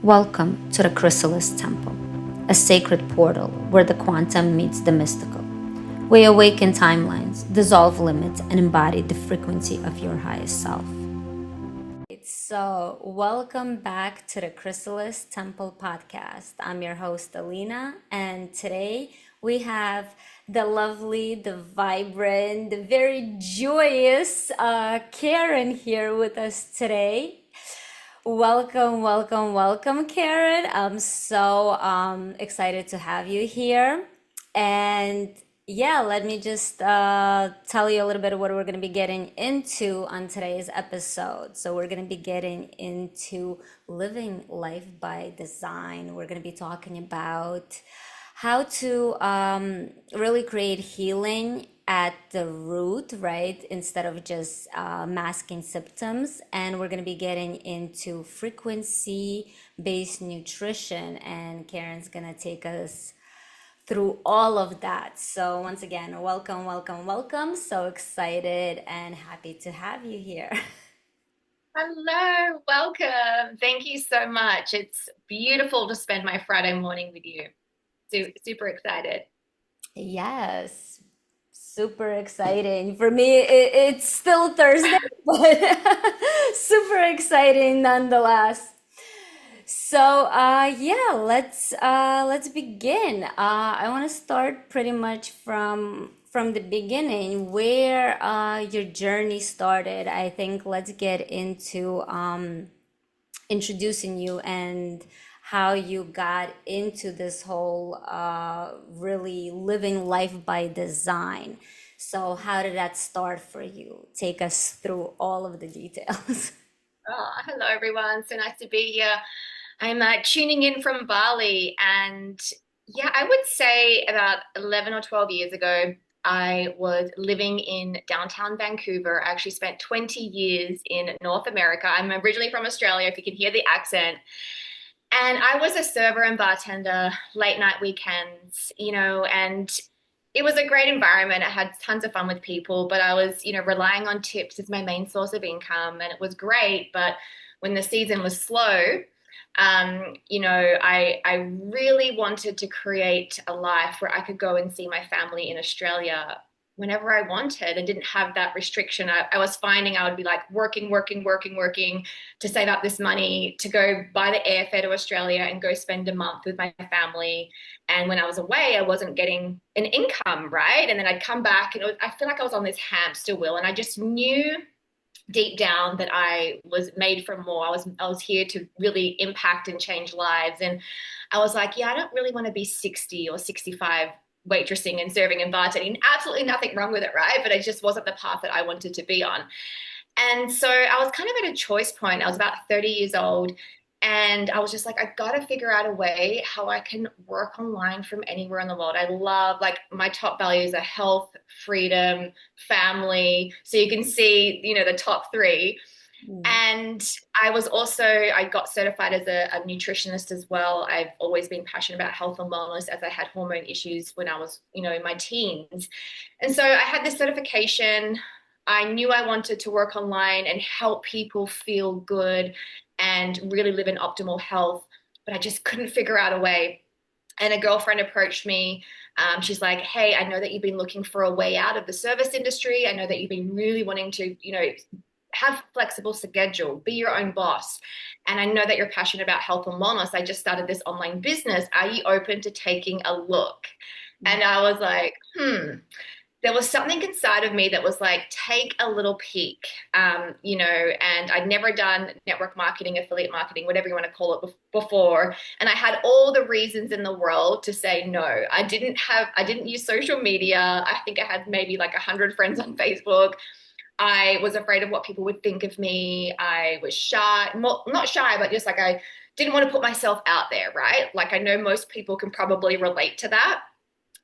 Welcome to the Chrysalis Temple, a sacred portal where the quantum meets the mystical. We awaken timelines, dissolve limits, and embody the frequency of your highest self. So, welcome back to the Chrysalis Temple Podcast. I'm your host, Alina, and today we have the lovely, the vibrant, the very joyous Karen here with us today. Welcome, welcome, welcome, Karen. I'm so excited to have you here. And yeah, let me just tell you a little bit of what we're going to be getting into on today's episode. So, we're going to be getting into living life by design. We're going to be talking about how to really create healing at the root, right? Instead of just masking symptoms. And we're going to be getting into frequency based nutrition. And Karen's going to take us through all of that. So, once again, welcome, welcome, welcome. So excited and happy to have you here. Hello, welcome. Thank you so much. It's beautiful to spend my Friday morning with you. Super excited. Yes, super exciting. For me, it's still Thursday, but super exciting nonetheless. So, yeah, let's begin. I want to start pretty much from the beginning, where your journey started. I think let's get into introducing you and how you got into this whole really living life by design. So, how did that start for you? Take us through all of the details. Oh, hello, everyone. So nice to be here. I'm tuning in from Bali, and yeah, I would say about 11 or 12 years ago, I was living in downtown Vancouver. I actually spent 20 years in North America. I'm originally from Australia, if you can hear the accent. And I was a server and bartender, late night weekends, and it was a great environment. I had tons of fun with people, but I was, relying on tips as my main source of income, and it was great. But when the season was slow, I really wanted to create a life where I could go and see my family in Australia whenever I wanted and didn't have that restriction. I was finding I would be like working to save up this money to go buy the airfare to Australia and go spend a month with my family. And when I was away, I wasn't getting an income, right? And then I'd come back and I feel like I was on this hamster wheel, and I just knew deep down that I was made for more. I was here to really impact and change lives. And I was like, yeah, I don't really want to be 60 or 65 waitressing and serving and bartending. Absolutely nothing wrong with it, right? But it just wasn't the path that I wanted to be on. And so I was kind of at a choice point. I was about 30 years old. And I was just like, I got to figure out a way how I can work online from anywhere in the world. I love, like, my top values are health, freedom, family. So you can see, the top three. Mm. And I got certified as a nutritionist as well. I've always been passionate about health and wellness, as I had hormone issues when I was, in my teens. And so I had this certification. I knew I wanted to work online and help people feel good and really live in optimal health, but I just couldn't figure out a way. And a girlfriend approached me. She's like, hey, I know that you've been looking for a way out of the service industry. I know that you've been really wanting to, have flexible schedule, be your own boss. And I know that you're passionate about health and wellness. I just started this online business. Are you open to taking a look? And I was like, there was something inside of me that was like, take a little peek, and I'd never done network marketing, affiliate marketing, whatever you want to call it before. And I had all the reasons in the world to say no. I didn't use social media. I think I had maybe like 100 friends on Facebook. I was afraid of what people would think of me. I was shy, not shy, but just like I didn't want to put myself out there, right? Like, I know most people can probably relate to that.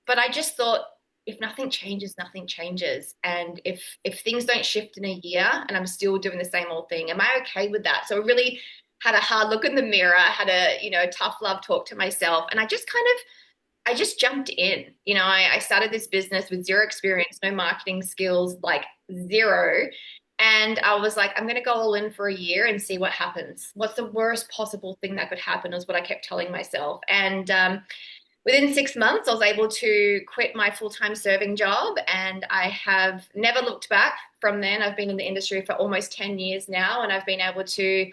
But I just thought, if nothing changes, nothing changes. And if things don't shift in a year and I'm still doing the same old thing, am I okay with that? So I really had a hard look in the mirror, had a, tough love talk to myself. And I just jumped in. I started this business with zero experience, no marketing skills, like zero. And I was like, I'm going to go all in for a year and see what happens. What's the worst possible thing that could happen is what I kept telling myself. And within 6 months, I was able to quit my full-time serving job, and I have never looked back from then. I've been in the industry for almost 10 years now, and I've been able to,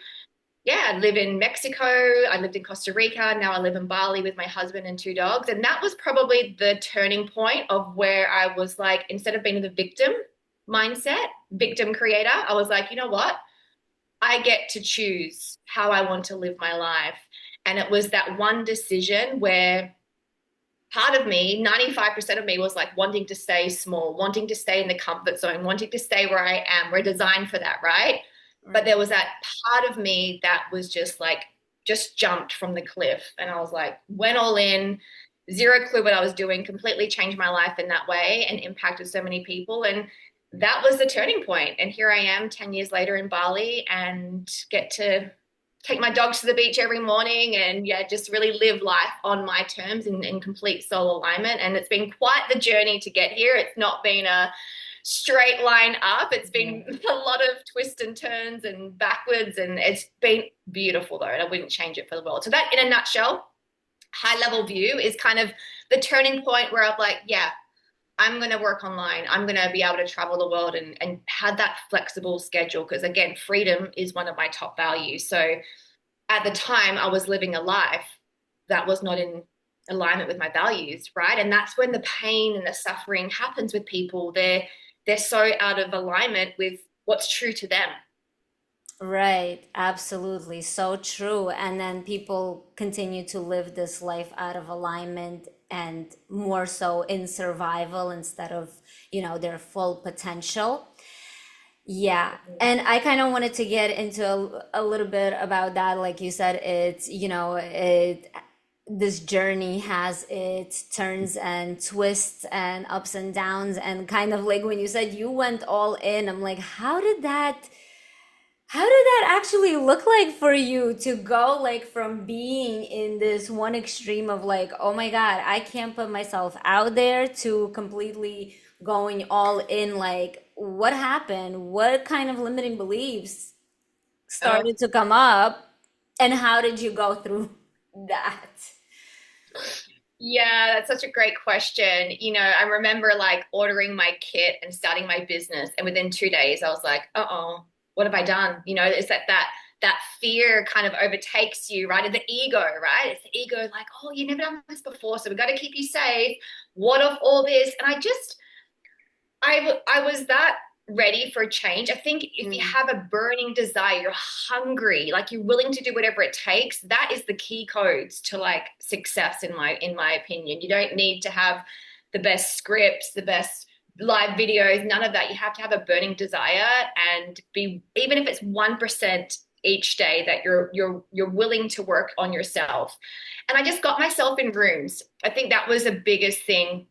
yeah, live in Mexico. I lived in Costa Rica. Now I live in Bali with my husband and two dogs. And that was probably the turning point of where I was like, instead of being the victim mindset, victim creator, I was like, you know what? I get to choose how I want to live my life. And it was that one decision where part of me, 95% of me was like wanting to stay small, wanting to stay in the comfort zone, wanting to stay where I am. We're designed for that, right? But there was that part of me that was just like, just jumped from the cliff. And I was like, went all in, zero clue what I was doing, completely changed my life in that way and impacted so many people. And that was the turning point. And here I am 10 years later in Bali and get to take my dogs to the beach every morning and yeah, just really live life on my terms in complete soul alignment. And it's been quite the journey to get here. It's not been a straight line up. It's been a lot of twists and turns and backwards, and it's been beautiful though, and I wouldn't change it for the world. So that, in a nutshell, high level view is kind of the turning point where I'm like, yeah, I'm going to work online. I'm going to be able to travel the world and have that flexible schedule. Because again, freedom is one of my top values. So at the time I was living a life that was not in alignment with my values, right? And that's when the pain and the suffering happens with people. They're so out of alignment with what's true to them. Right, absolutely. So true. And then people continue to live this life out of alignment and more so in survival instead of, their full potential. Yeah. And I kind of wanted to get into a little bit about that. Like you said, it's, this journey has its turns and twists and ups and downs. And kind of like when you said you went all in, I'm like, how did that actually look like for you to go like from being in this one extreme of like, oh my God, I can't put myself out there to completely going all in? Like, what happened? What kind of limiting beliefs Oh, started to come up? And how did you go through that? yeah, that's such a great question. I remember like ordering my kit and starting my business, and within 2 days, I was like, "Uh-oh, what have I done?" It's that fear kind of overtakes you, right? And the ego, right? It's the ego, like, "Oh, you've never done this before, so we got to keep you safe. What of all this?" And I was that ready for change. I think if you Mm, have a burning desire, you're hungry, like you're willing to do whatever it takes, that is the key codes to like success in my opinion. You don't need to have the best scripts, the best live videos, none of that. You have to have a burning desire and be, even if it's 1% each day, that you're willing to work on yourself. And I just got myself in rooms. I think that was the biggest thing.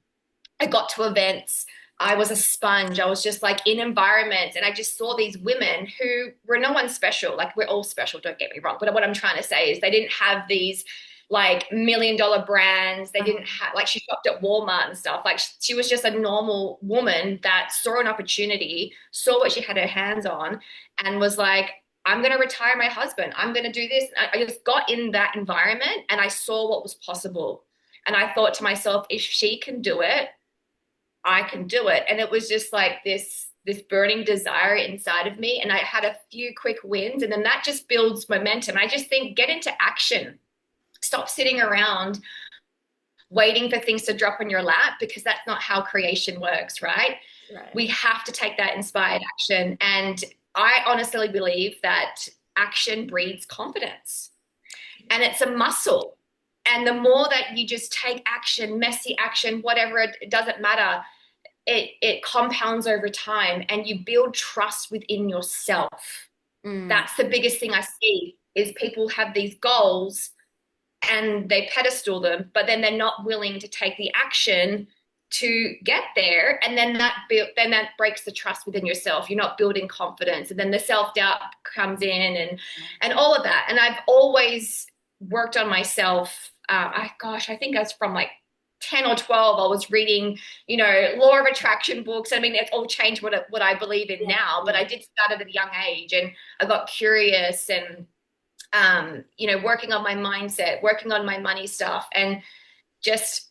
I got to events. I was a sponge. I was just like in environments, and I just saw these women who were no one special. Like, we're all special, don't get me wrong. But what I'm trying to say is they didn't have these like $1 million brands. They didn't have, like, she shopped at Walmart and stuff. Like, she was just a normal woman that saw an opportunity, saw what she had her hands on, and was like, I'm going to retire my husband. I'm going to do this. I just got in that environment and I saw what was possible. And I thought to myself, if she can do it, I can do it. And it was just like this burning desire inside of me. And I had a few quick wins, and then that just builds momentum. I just think, get into action. Stop sitting around waiting for things to drop in your lap, because that's not how creation works, right? right. We have to take that inspired action. And I honestly believe that action breeds confidence, and it's a muscle. And the more that you just take action, messy action, whatever, it doesn't matter, it compounds over time, and you build trust within yourself. Mm, That's the biggest thing I see, is people have these goals and they pedestal them, but then they're not willing to take the action to get there. And then that breaks the trust within yourself. You're not building confidence, and then the self-doubt comes in, and all of that. And I've always worked on myself. I think that's from like 10 or 12, I was reading, law of attraction books. I mean, it's all changed what I believe in Yeah, now, but yeah. I did start at a young age, and I got curious and, working on my mindset, working on my money stuff, and just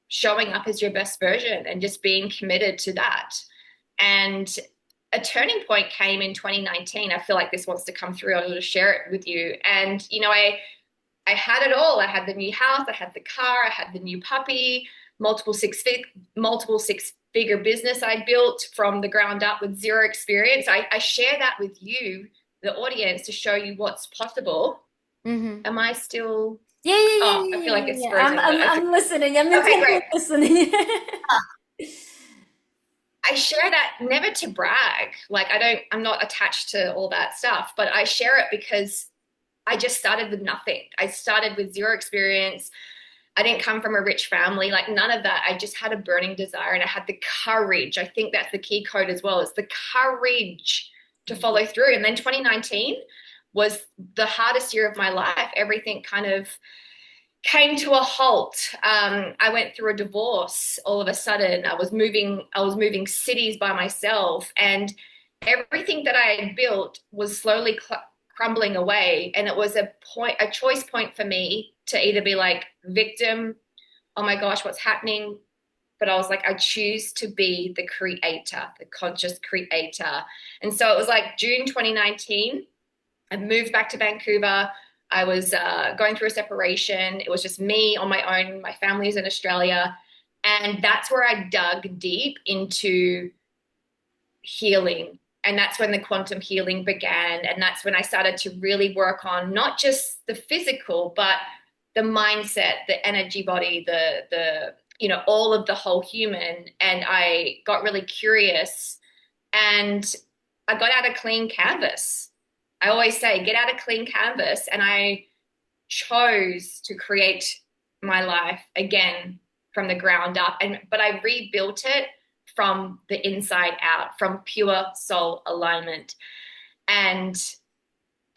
showing up as your best version and just being committed to that. And a turning point came in 2019. I feel like this wants to come through. I want to share it with you. And, I had it all. I had the new house, I had the car, I had the new puppy, multiple six figure business I built from the ground up with zero experience. I share that with you, the audience, to show you what's possible. Mm-hmm. Am I still? Yeah, yeah, yeah, Oh, I yeah, feel like yeah, it's yeah. frozen, but okay. I'm listening. I'm Okay, great. intently listening. I share that never to brag. Like I'm not attached to all that stuff, but I share it because I just started with nothing. I started with zero experience. I didn't come from a rich family, like none of that. I just had a burning desire, and I had the courage. I think that's the key code as well. It's the courage to follow through. And then 2019 was the hardest year of my life. Everything kind of came to a halt. I went through a divorce all of a sudden. I was moving cities by myself, and everything that I had built was slowly crumbling away. And it was a choice point for me to either be like victim, oh my gosh, what's happening? But I was like, I choose to be the creator, the conscious creator. And so it was like June 2019. I moved back to Vancouver. I was going through a separation. It was just me on my own. My family's in Australia. And that's where I dug deep into healing. And that's when the quantum healing began. And that's when I started to really work on not just the physical, but the mindset, the energy body, all of the whole human. And I got really curious, and I got out a clean canvas. I always say, get out a clean canvas. And I chose to create my life again from the ground up. But I rebuilt it from the inside out, from pure soul alignment. And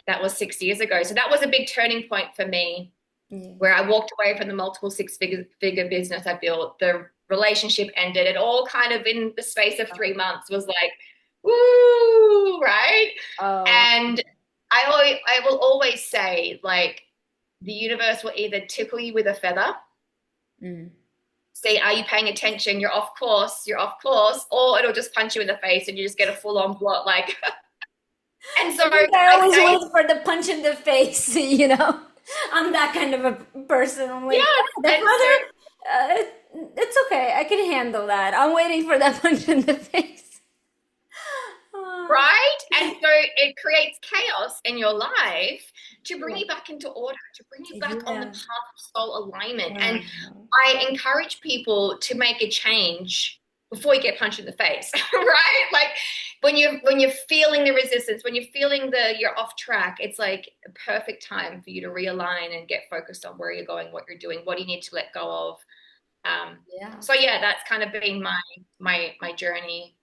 that was 6 years ago. So that was a big turning point for me, Yeah. where I walked away from the multiple six figure business I built. The relationship ended. It all kind of in the space of 3 months was like, woo, right? Oh, And I will always say, like, the universe will either tickle you with a feather, mm. say, are you paying attention? You're off course, or it'll just punch you in the face and you just get a full on blot. Like, and so I think I I always say, wait for the punch in the face, you know. I'm that kind of a person. I'm like, yes. "Yeah, the And so, father, it's okay. I can handle that. I'm waiting for that punch in the face." Oh, right? And so it creates chaos in your life to bring yeah. you back into order, to bring you back on the Yeah. path of soul alignment. And Wow. I encourage people to make a change before you get punched in the face, right? Like when you're feeling the resistance, when you're feeling you're off track, it's like a perfect time for you to realign and get focused on where you're going, what you're doing, what do you need to let go of. Yeah. So yeah, that's kind of been my journey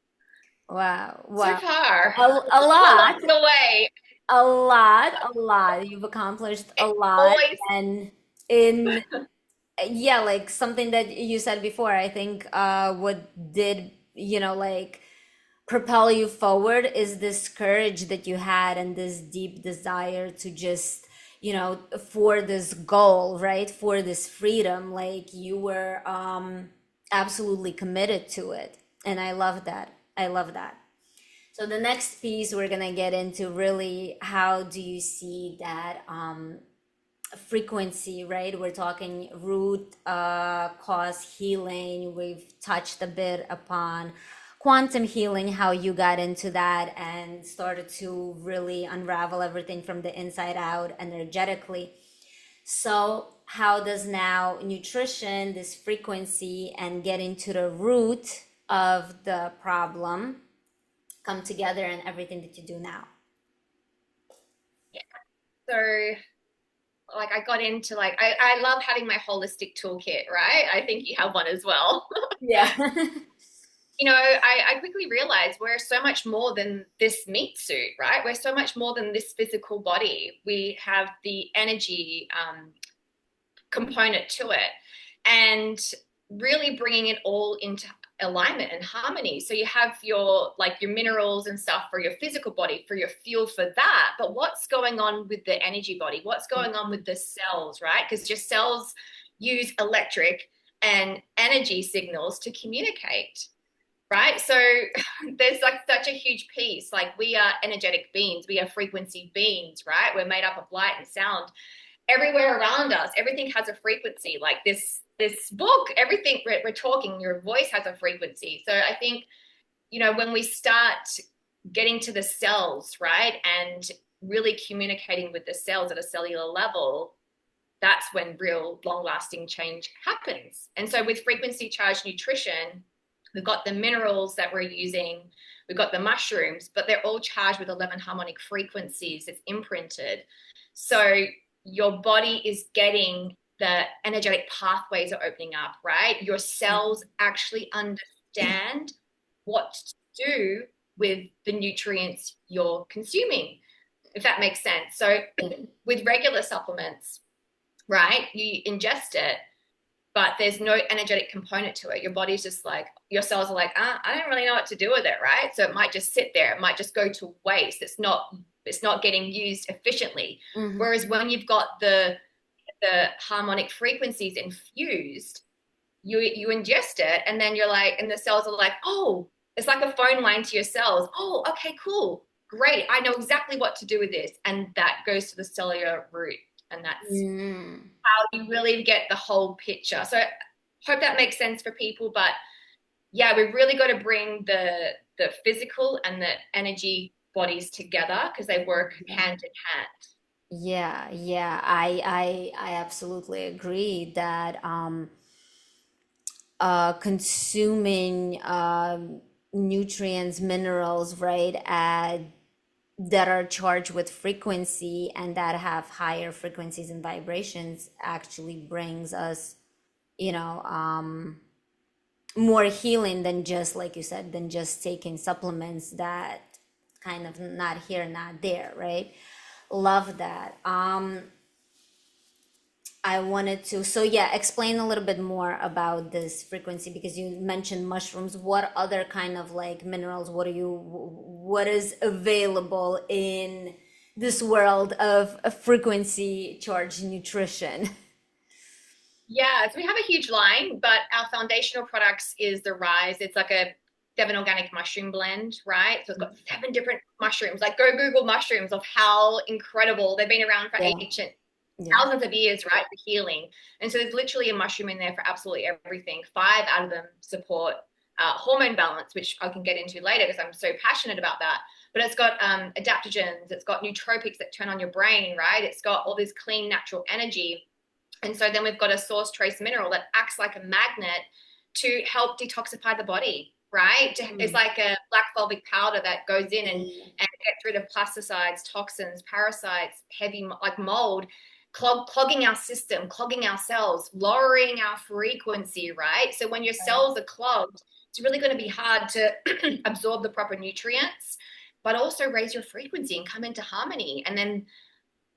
Wow. so Wow. far. A Along lot. the way, A lot. You've accomplished a it lot. always And in, yeah, like something that you said before, I think what did, like propel you forward is this courage that you had and this deep desire to just, for this goal, right? For this freedom, like you were absolutely committed to it. And I love that. I love that. So the next piece we're gonna get into really how do you see that frequency, right? We're talking root cause healing. We've touched a bit upon quantum healing, how you got into that and started to really unravel everything from the inside out energetically. So how does now nutrition, this frequency, and getting to the root of the problem come together in everything that you do now? yeah. So like I got into like I love having my holistic toolkit, right? I think you have one as well. Yeah. I quickly realized we're so much more than this meat suit, right? We're so much more than this physical body. We have the energy component to it. And really bringing it all into alignment and harmony. So you have your minerals and stuff for your physical body, for your fuel for that. But what's going on with the energy body? What's going on with the cells, right? Because your cells use electric and energy signals to communicate, right? So there's like such a huge piece. Like, we are energetic beings, we are frequency beings, right? We're made up of light and sound. Everywhere around us, everything has a frequency. Like this book, everything we're talking, your voice has a frequency. So I think, when we start getting to the cells, right, and really communicating with the cells at a cellular level, that's when real long-lasting change happens. And so with frequency charged nutrition, we've got the minerals that we're using, we've got the mushrooms, but they're all charged with 11 harmonic frequencies. It's imprinted. So your body is getting, the energetic pathways are opening up, right? Your cells actually understand what to do with the nutrients you're consuming, if that makes sense. So with regular supplements, right, you ingest it, but there's no energetic component to it. Your body's just like, your cells are like, I don't really know what to do with it, right? So it might just sit there. It might just go to waste. It's not getting used efficiently. Mm-hmm. Whereas when you've got the harmonic frequencies infused, you ingest it, and then you're like, and the cells are like, oh, it's like a phone line to your cells. Oh, okay, cool, great. I know exactly what to do with this. And that goes to the cellular root. And that's how you really get the whole picture. So I hope that makes sense for people. But yeah, we've really got to bring the physical and the energy bodies together, because they work hand in hand. Yeah, I absolutely agree that consuming nutrients, minerals, right, that are charged with frequency and that have higher frequencies and vibrations actually brings us, you know, more healing than just, like you said, than just taking supplements that kind of not here, not there, right? Love that. I wanted to, so yeah, explain a little bit more about this frequency, because you mentioned mushrooms. What other kind of like minerals, what is available in this world of frequency charged nutrition? Yeah, so we have a huge line, but our foundational products is the Rise. It's like a 7 organic mushroom blend, right? So it's got 7 different mushrooms. Like, go Google mushrooms of how incredible they've been around for Yeah, ancient yeah. thousands of years, right, for healing. And so there's literally a mushroom in there for absolutely everything. 5 out of them support hormone balance, which I can get into later because I'm so passionate about that. But it's got adaptogens, it's got nootropics that turn on your brain, right? It's got all this clean, natural energy. And so then we've got a source trace mineral that acts like a magnet to help detoxify the body, right? It's like a black fulvic powder that goes in and gets rid of pesticides, toxins, parasites, heavy like mold, clogging our system, clogging our cells, lowering our frequency, right? So when your cells are clogged, it's really going to be hard to absorb the proper nutrients, but also raise your frequency and come into harmony. And then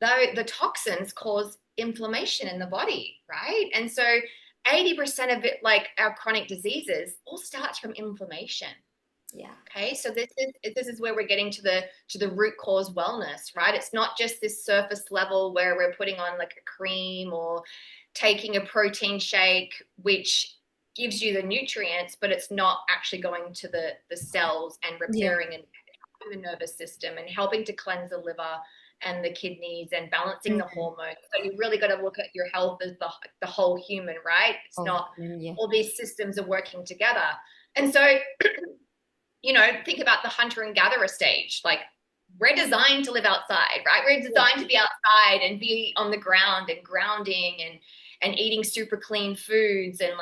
the toxins cause inflammation in the body, right? And so 80% of it, like our chronic diseases, all starts from inflammation. Yeah. Okay, so this is where we're getting to the root cause wellness, right? It's not just this surface level where we're putting on like a cream or taking a protein shake, which gives you the nutrients, but it's not actually going to the cells and Yeah. repairing and the nervous system and helping to cleanse the liver and the kidneys and balancing the hormones. So you really got to look at your health as the whole human, right? It's not Yeah. all these systems are working together. And so, think about the hunter and gatherer stage. Like, we're designed to live outside, right? We're designed to be outside and be on the ground and grounding and eating super clean foods and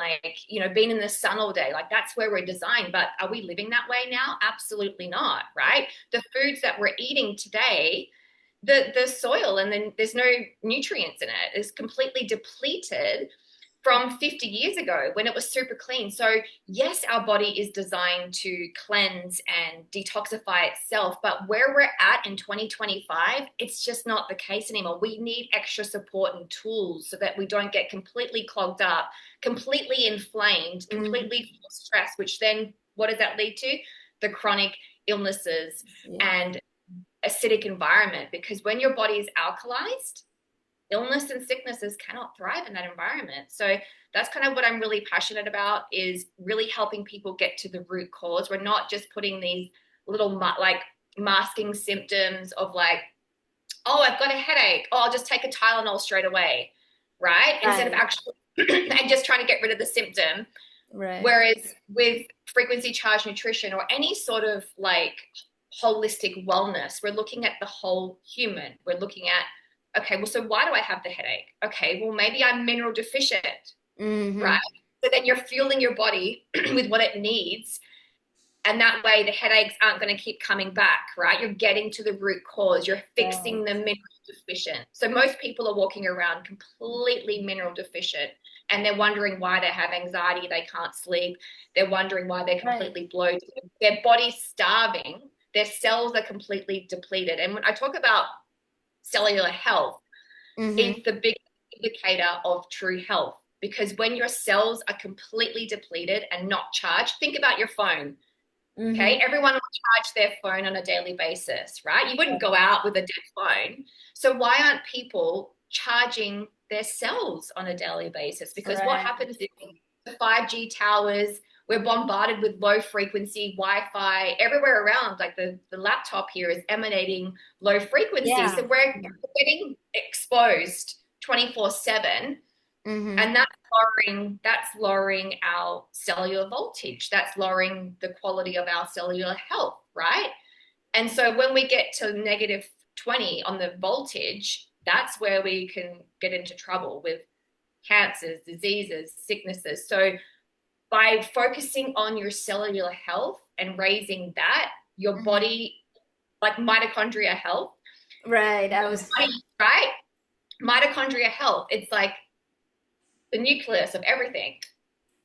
being in the sun all day. Like, that's where we're designed. But are we living that way now? Absolutely not, right? The foods that we're eating today, the soil, and then there's no nutrients in it, is completely depleted from 50 years ago when it was super clean. So yes, our body is designed to cleanse and detoxify itself, but where we're at in 2025, it's just not the case anymore. We need extra support and tools so that we don't get completely clogged up, completely inflamed, Mm-hmm. completely stressed, which then what does that lead to? The chronic illnesses Yeah. and acidic environment, because when your body is alkalized, illness and sicknesses cannot thrive in that environment. So that's kind of what I'm really passionate about, is really helping people get to the root cause. We're not just putting these little like masking symptoms of like, oh, I've got a headache, oh, I'll just take a Tylenol straight away, right? Instead of Right. actually and just trying to get rid of the symptom. Right. Whereas with frequency charged nutrition or any sort of like holistic wellness, we're looking at the whole human. We're looking at, okay, well, so why do I have the headache? Okay, well, maybe I'm mineral deficient, Mm-hmm. right? So then you're fueling your body with what it needs. And that way the headaches aren't going to keep coming back, right? You're getting to the root cause. You're Right. fixing the mineral deficient. So most people are walking around completely mineral deficient, and they're wondering why they have anxiety, they can't sleep. They're wondering why they're Right. completely bloated. Their body's starving. Their cells are completely depleted. And when I talk about cellular health, Mm-hmm. it's the big indicator of true health, because when your cells are completely depleted and not charged, think about your phone. Okay, Mm-hmm. everyone will charge their phone on a daily basis, right? You wouldn't go out with a dead phone. So why aren't people charging their cells on a daily basis? Because what Right. happens is the 5G towers, we're bombarded with low frequency Wi-Fi everywhere around. Like the laptop here is emanating low frequency. Yeah. So we're getting exposed 24/7, Mm-hmm. and that's lowering our cellular voltage, that's lowering the quality of our cellular health, right? And so when we get to negative 20 on the voltage, that's where we can get into trouble with cancers, diseases, sicknesses. So by focusing on your cellular health and raising that, your Mm-hmm. body, like mitochondria health, Right. I your was. body, right? Mitochondria health, it's like the nucleus of everything.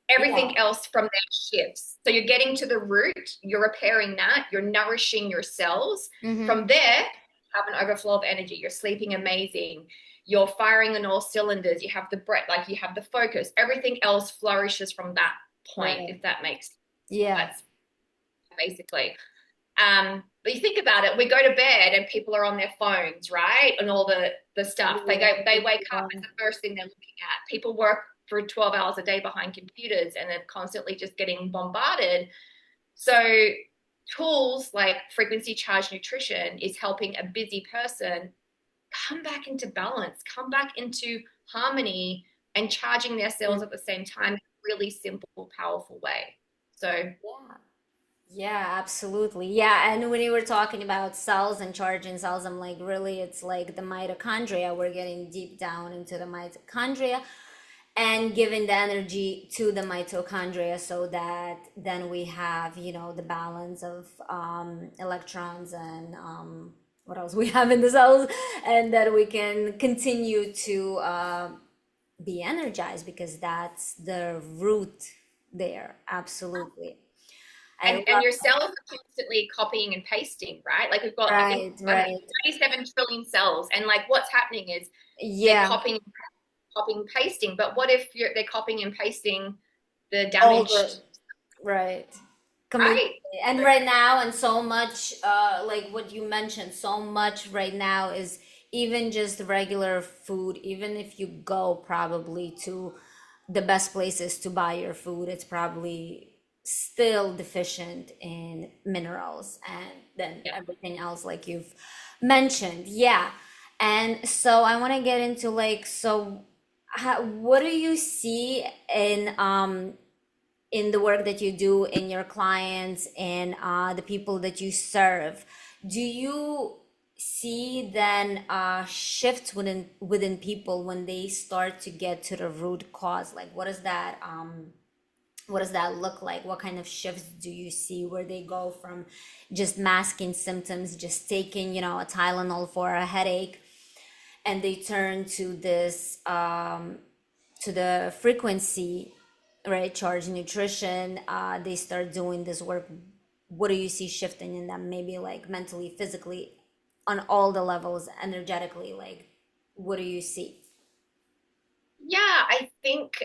Yeah. Everything else from there shifts. So you're getting to the root, you're repairing that, you're nourishing your cells. Mm-hmm. From there, you have an overflow of energy. You're sleeping amazing. You're firing on all cylinders. You have the breath, like you have the focus. Everything else flourishes from that point, Right. if that makes sense. Yeah. That's basically. But you think about it, we go to bed and people are on their phones, right? And all the stuff. Yeah. They wake up, Yeah. it's the first thing they're looking at. People work for 12 hours a day behind computers and they're constantly just getting bombarded. So tools like frequency charged nutrition is helping a busy person come back into balance, come back into harmony, and charging their cells at the same time in a really simple, powerful way. So Yeah. Yeah, absolutely. Yeah, and when you were talking about cells and charging cells, I'm like, really, it's like the mitochondria. We're getting deep down into the mitochondria and giving the energy to the mitochondria so that then we have, the balance of electrons and what else we have in the cells, and that we can continue to be energized because that's the root there. Absolutely. I and love your cells are constantly copying and pasting, right? Like we've got, I think, Right, right. 97 trillion cells, and like what's happening is they're Yeah, copying, pasting. But what if they're copying and pasting the all damaged, the right. Completely. right? And right now, and so much, like what you mentioned, so much right now is even just regular food, even if you go probably to the best places to buy your food, it's probably still deficient in minerals and then Yeah. everything else like you've mentioned. Yeah. And so I want to get into like, so what do you see in the work that you do in your clients and the people that you serve? Do you see then shifts within people when they start to get to the root cause? Like what does that look like? What kind of shifts do you see where they go from just masking symptoms, just taking, a Tylenol for a headache, and they turn to this to the frequency, right, charge nutrition, they start doing this work, what do you see shifting in them, maybe like mentally, physically, on all the levels, energetically, like what do you see? Yeah, I think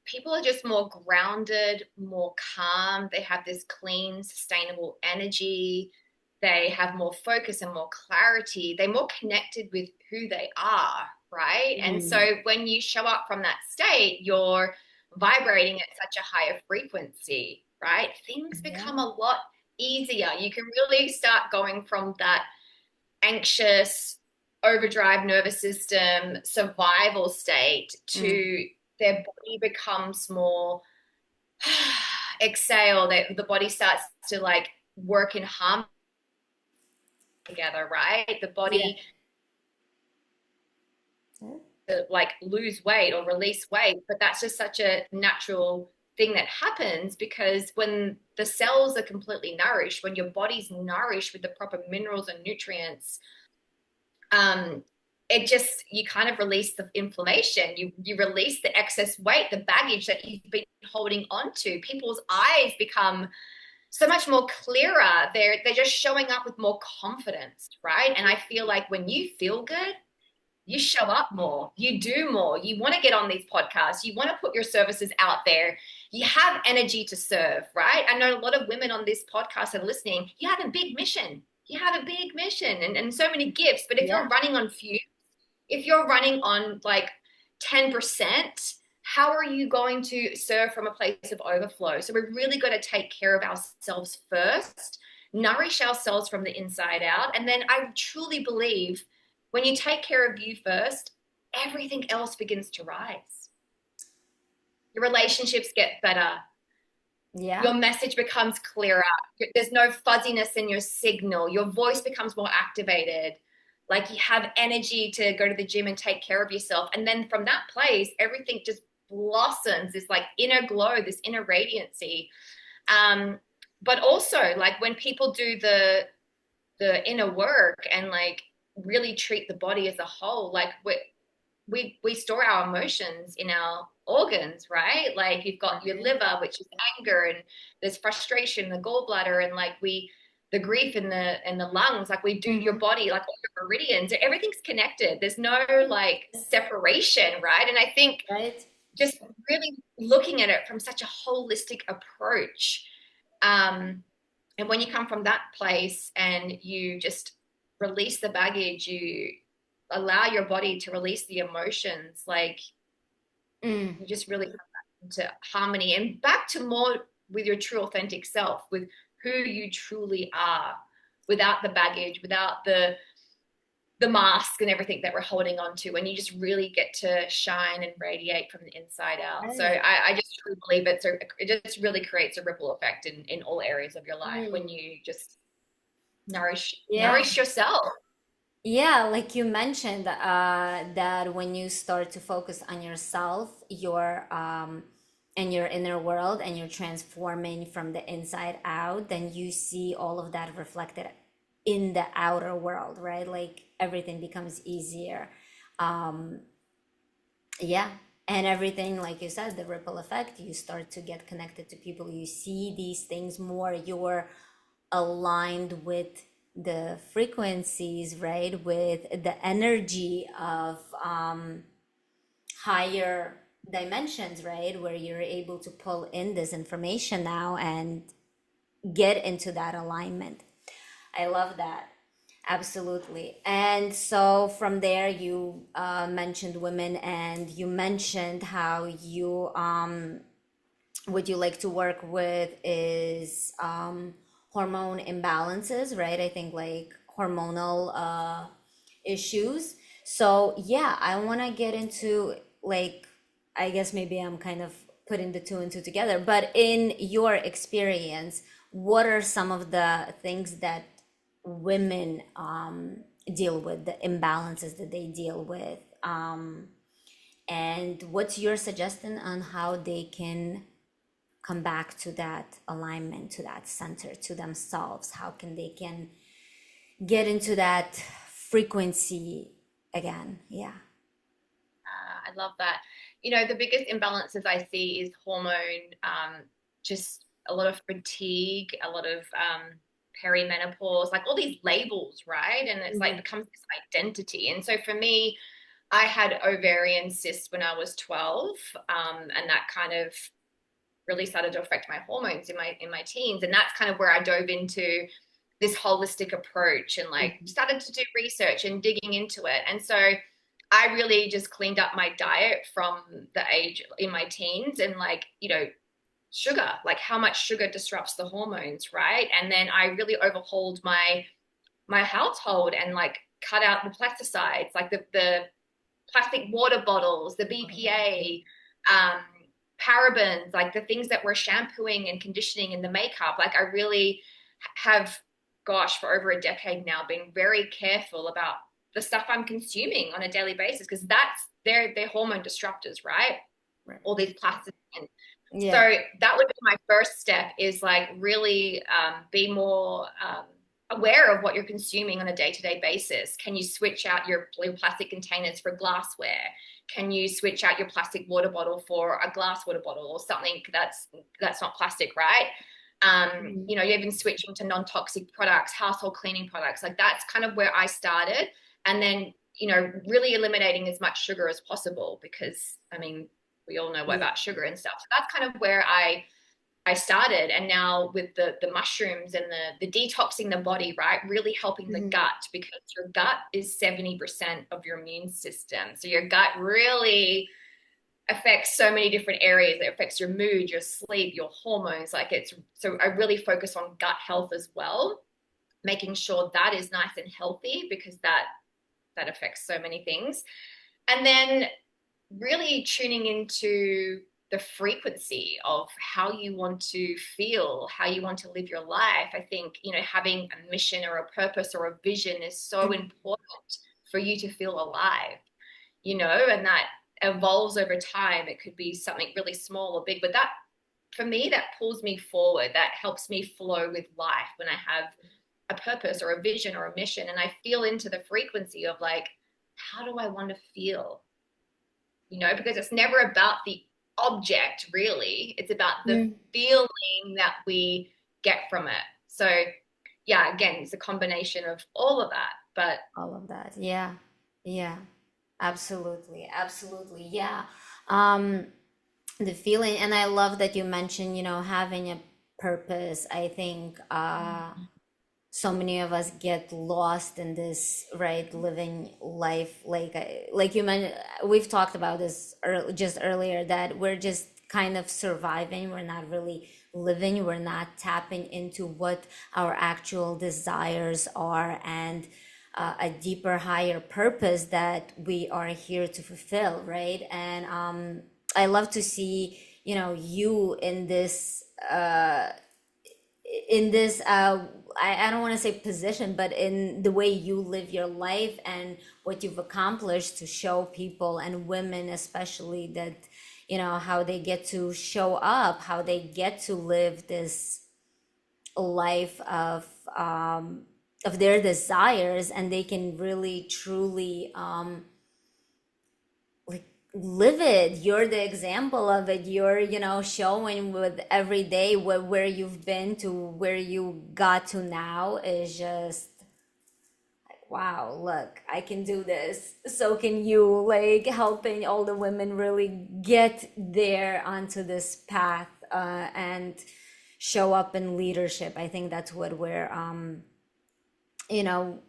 people are just more grounded, more calm. They have this clean, sustainable energy. They have more focus and more clarity. They're more connected with who they are, right? And so Mm, when you show up from that state, you're vibrating at such a higher frequency, right? Things yeah. become a lot easier. You can really start going from that anxious, overdrive nervous system, survival state Mm, to their body becomes more exhale, that the body starts to like work in harmony together, right? The yeah. body to like lose weight or release weight, but that's just such a natural thing that happens because when the cells are completely nourished, when your body's nourished with the proper minerals and nutrients, um, it just you kind of release the inflammation, you release the excess weight, the baggage that you've been holding on to. People's eyes become so much more clearer. They're just showing up with more confidence, right? And I feel like when you feel good, you show up more, you do more, you want to get on these podcasts, you want to put your services out there, you have energy to serve, right? I know a lot of women on this podcast that are listening, you have a big mission, you have a big mission and so many gifts, but if you're Yeah. running on few, if you're running on like 10%, how are you going to serve from a place of overflow? So we're really got to take care of ourselves first, nourish ourselves from the inside out. And then I truly believe when you take care of you first, everything else begins to rise. Your relationships get better. Yeah. Your message becomes clearer. There's no fuzziness in your signal. Your voice becomes more activated. Like you have energy to go to the gym and take care of yourself. And then from that place, everything just blossoms, this like inner glow, this inner radiancy. Um, but also like when people do the inner work and like really treat the body as a whole, like we store our emotions in our organs, right? Like you've got your liver, which is anger, and there's frustration, the gallbladder, and like we the grief in the lungs, like we do your Mm-hmm. body, like all your meridians, everything's connected. There's no like separation, right? And I think Right. just really looking at it from such a holistic approach. Um, and when you come from that place and you just release the baggage, you allow your body to release the emotions, like Mm. you just really come back into harmony and back to more with your true authentic self, with who you truly are, without the baggage, without the mask and everything that we're holding on to, and you just really get to shine and radiate from the inside out. So Right. I just truly believe it just really creates a ripple effect in all areas of your life when Mm. you just nourish Yeah. nourish yourself. Yeah, like you mentioned, that when you start to focus on yourself, your and your inner world, and you're transforming from the inside out, then you see all of that reflected in the outer world, right? Like everything becomes easier. Um, yeah, and everything, like you said, the ripple effect, you start to get connected to people, you see these things more, you're aligned with the frequencies, right? With the energy of higher dimensions, right? Where you're able to pull in this information now and get into that alignment. I love that. Absolutely. And so from there, you mentioned women, and you mentioned how you what you like to work with is hormone imbalances, right? I think like hormonal issues. So yeah, I want to get into like, I guess maybe I'm kind of putting the two and two together, but in your experience, what are some of the things that women deal with, the imbalances that they deal with? And what's your suggestion on how they can come back to that alignment, to that center, to themselves? How can they can get into that frequency again? Yeah. I love that. The biggest imbalances I see is hormone, just a lot of fatigue, a lot of perimenopause, like all these labels, right? And it's like Yeah. becomes this identity. And so for me, I had ovarian cysts when I was 12, and that kind of really started to affect my hormones in my teens. And that's kind of where I dove into this holistic approach and like Mhm. started to do research and digging into it. And so I really just cleaned up my diet from the age in my teens and like, sugar, like how much sugar disrupts the hormones, right? And then I really overhauled my household and like cut out the pesticides, like the plastic water bottles, the BPA, um, parabens, like the things that we're shampooing and conditioning in the makeup. Like I really have, gosh, for over a decade now, been very careful about the stuff I'm consuming on a daily basis because they're hormone disruptors, right? Right. All these plastics. And so Yeah. that would be my first step is like really be more aware of what you're consuming on a day-to-day basis. Can you switch out your plastic containers for glassware? Can you switch out your plastic water bottle for a glass water bottle or something that's not plastic, right? Mhm. You're even switching to non-toxic products, household cleaning products. Like that's kind of where I started. And then, really eliminating as much sugar as possible because I mean, we all know Yeah. about sugar and stuff. So that's kind of where I started. And now with the mushrooms and the detoxing the body, right? Really helping the Mhm. gut because your gut is 70% of your immune system. So your gut really affects so many different areas. It affects your mood, your sleep, your hormones. So I really focus on gut health as well, making sure that is nice and healthy because that affects so many things. And then really tuning into the frequency of how you want to feel, how you want to live your life. I think, having a mission or a purpose or a vision is so Mhm. important for you to feel alive, and that evolves over time. It could be something really small or big, but that, for me, that pulls me forward. That helps me flow with life when I have a purpose or a vision or a mission. And I feel into the frequency of like, how do I want to feel? Because it's never about the object, really. It's about the Mhm. feeling that we get from it. So, yeah, again, it's a combination of all of that. But All of that. Yeah. Yeah. Absolutely. Absolutely. Yeah. Um, the feeling, and I love that you mentioned, having a purpose. I think so many of us get lost in this, right, living life like you mentioned, we've talked about this just earlier, that we're just kind of surviving, we're not really living, we're not tapping into what our actual desires are, and a deeper, higher purpose that we are here to fulfill, right? And I love to see, you in this I don't want to say position, but in the way you live your life and what you've accomplished to show people, and women especially, that how they get to show up, how they get to live this life of their desires, and they can really truly like live it. You're the example of it. You're showing with every day where you've been to where you got to now is just like, wow, look, I can do this, so can you, like helping all the women really get there onto this path, and show up in leadership. I think that's what we're you know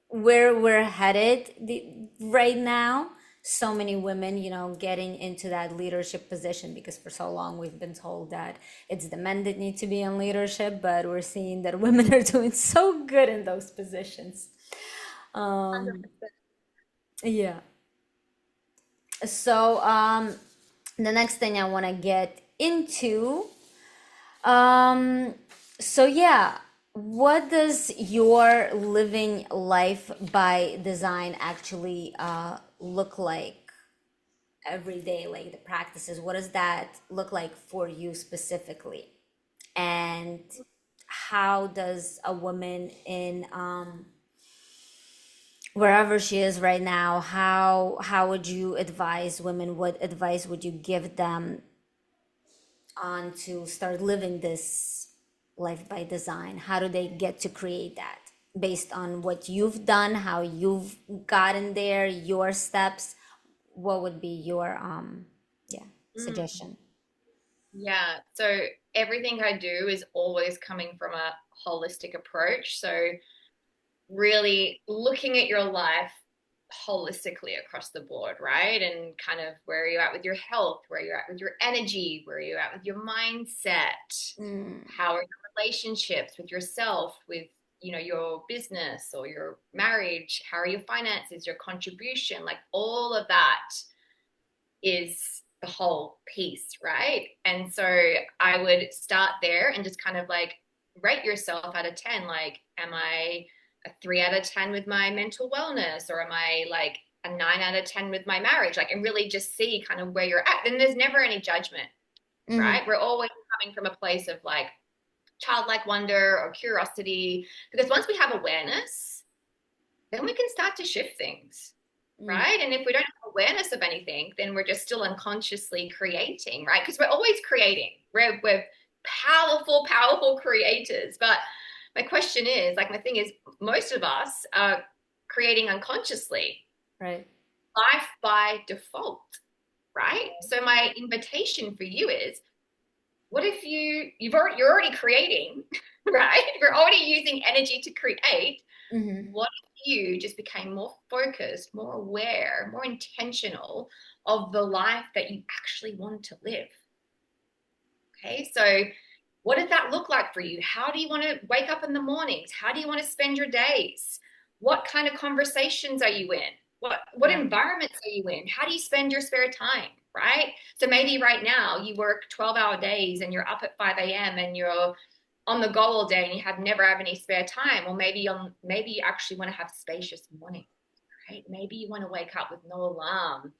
where we're headed right now. So many women, getting into that leadership position, because for so long we've been told that it's the men that need to be in leadership, but we're seeing that women are doing so good in those positions. um 100%. yeah. So the next thing I want to get into, um, so yeah, what does your living life by design actually look like every day? Like the practices, what does that look like for you specifically? And how does a woman in wherever she is right now, how would you advise women? What advice would you give them on to start living this life by design? How do they get to create that based on what you've done, how you've gotten there, your steps? What would be your yeah, Mm, suggestion? yeah. So everything I do is always coming from a holistic approach. So really looking at your life holistically across the board, right? And kind of where you're at with your health, where you're at with your energy, where you're at with your mindset, Mm, how are your relationships with yourself, with your business or your marriage, how are your finances, your contribution, like all of that is the whole piece, right? And so I would start there and just kind of like rate yourself out of 10. Like, am I a 3 out of 10 with my mental wellness, or am I like a 9 out of 10 with my marriage? Like, and really just see kind of where you're at. Then there's never any judgment, mm-hmm, right? We're always coming from a place of like childlike wonder or curiosity, because once we have awareness, then we can start to shift things, mm, right? And if we don't have awareness of anything, then we're just still unconsciously creating, right? Because we're always creating. We're powerful, powerful creators. But my question is, like, my thing is, most of us are creating unconsciously, right. life by default, right? So my invitation for you is, what if you're already creating, right? We're already using energy to create. Mm-hmm. What if you just became more focused, more aware, more intentional of the life that you actually want to live? Okay, so what does that look like for you? How do you want to wake up in the mornings? How do you want to spend your days? What kind of conversations are you in? What Right. environments are you in? How do you spend your spare time? Right? So maybe right now you work 12-hour days and you're up at 5 a.m. and you're on the go all day and you never have any spare time. Or maybe you actually want to have spacious morning, right? Maybe you want to wake up with no alarm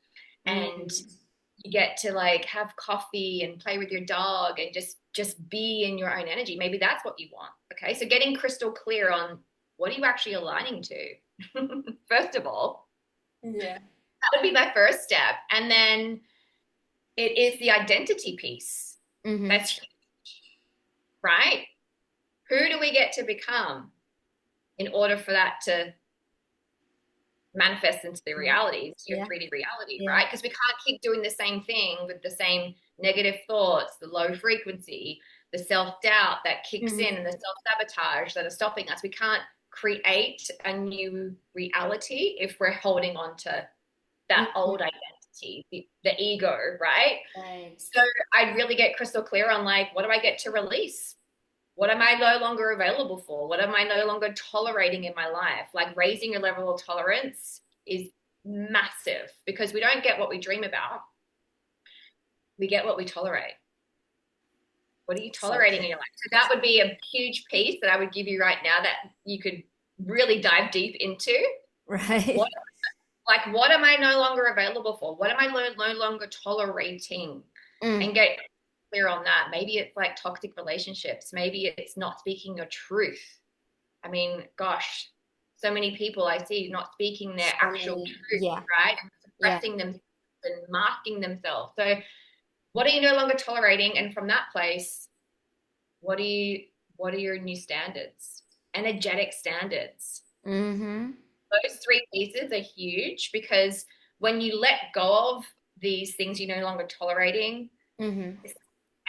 and Mm, you get to like have coffee and play with your dog and just be in your own energy. Maybe that's what you want. Okay, so getting crystal clear on what are you actually aligning to. First of all, yeah. that would be my first step. And then it is the identity piece. Mm-hmm. That's right. Who do we get to become in order for that to manifest into the realities, your Yeah. 3D reality, Yeah. right? Because we can't keep doing the same thing with the same negative thoughts, the low frequency, the self-doubt that kicks in, Mm-hmm. and the self-sabotage that are stopping us. We can't create a new reality if we're holding on to that old Mm-hmm. identity, the ego, right? Right. So I'd really get crystal clear on like, what do I get to release? What am I no longer available for? What am I no longer tolerating in my life? Like raising your level of tolerance is massive, because we don't get what we dream about. We get what we tolerate. What are you So tolerating true. in your life? So that would be a huge piece that I would give you right now that you could really dive deep into. What, Right. what am I no longer available for? What am I no longer tolerating? Mm. And get clear on that. Maybe it's like toxic relationships. Maybe it's not speaking your truth. I mean, gosh, so many people I see not speaking their So actual many. truth, Yeah. right? And Yeah. suppressing themselves and masking themselves. So what are you no longer tolerating? And from that place, what are you what are your new standards? Energetic standards. Mm-hmm. Those three pieces are huge, because when you let go of these things you're no longer tolerating, Mm-hmm. this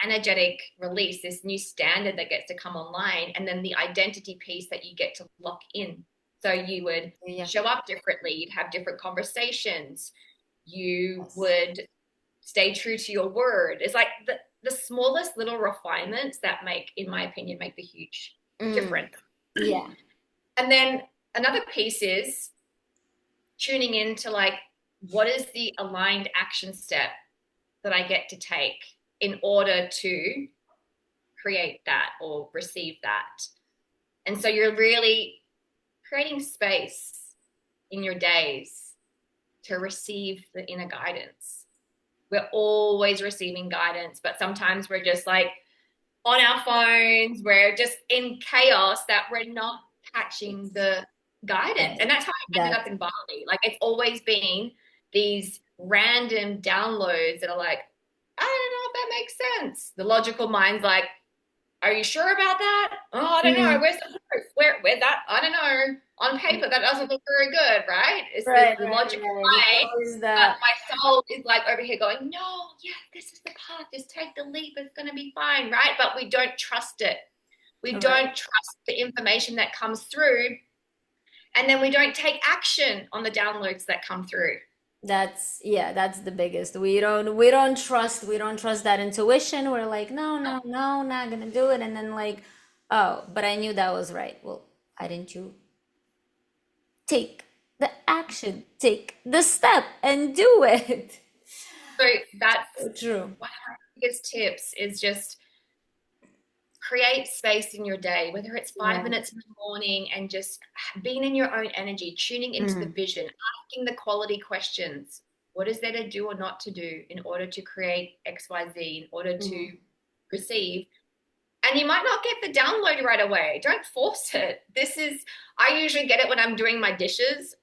energetic release, this new standard that gets to come online, and then the identity piece that you get to lock in. So you would Yeah. show up differently, you'd have different conversations, you Yes. would stay true to your word. It's like the smallest little refinements that in my opinion, make the huge Mm. difference. Yeah. And then another piece is tuning into like, what is the aligned action step that I get to take in order to create that or receive that. And so you're really creating space in your days to receive the inner guidance. We're always receiving guidance, but sometimes we're just like on our phones, we're just in chaos that we're not catching the guidance. Right. And that's how I ended That up in Bali. Like it's always been these random downloads that are like, I don't know if that makes sense. The logical mind's like, are you sure about that? Oh, I don't know. Mhm. Where's the proof? Where that? I don't know. On paper, that doesn't look very good, right? It's Right, the right, logical right. It's mind, always but that. my soul is like over here going, no, yeah, this is the path. Just take the leap. It's going to be fine, right? But we don't trust it. We Right. don't trust the information that comes through, and then we don't take action on the downloads that come through. That's yeah, that's the biggest. We don't trust that intuition. We're like, no, no, no, not gonna do it. And then like, oh, but I knew that was right. Well, why didn't you take the action, take the step and do it? So that's So true. one of my biggest tips is just create space in your day, whether it's five Right. minutes in the morning and just being in your own energy, tuning into the Mhm. vision, asking the quality questions. What is there to do or not to do in order to create XYZ, in order to Mhm. receive? And you might not get the download right away. Don't force it. I usually get it when I'm doing my dishes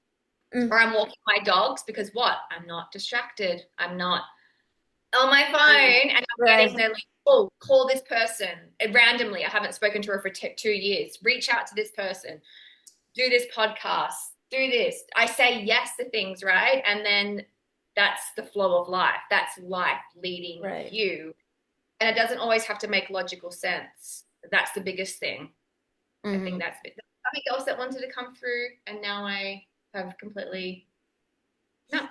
or Mm. I'm walking my dogs because what? I'm not distracted. I'm not on my phone and I'm Right. getting the like, oh, call this person and randomly. I haven't spoken to her for 2 years. Reach out to this person, do this podcast, do this. I say yes to things, right? And then that's the flow of life. That's life leading Right. you. And it doesn't always have to make logical sense. That's the biggest thing. I think Mhm. that's something else that wanted to come through. And now I have completely, no,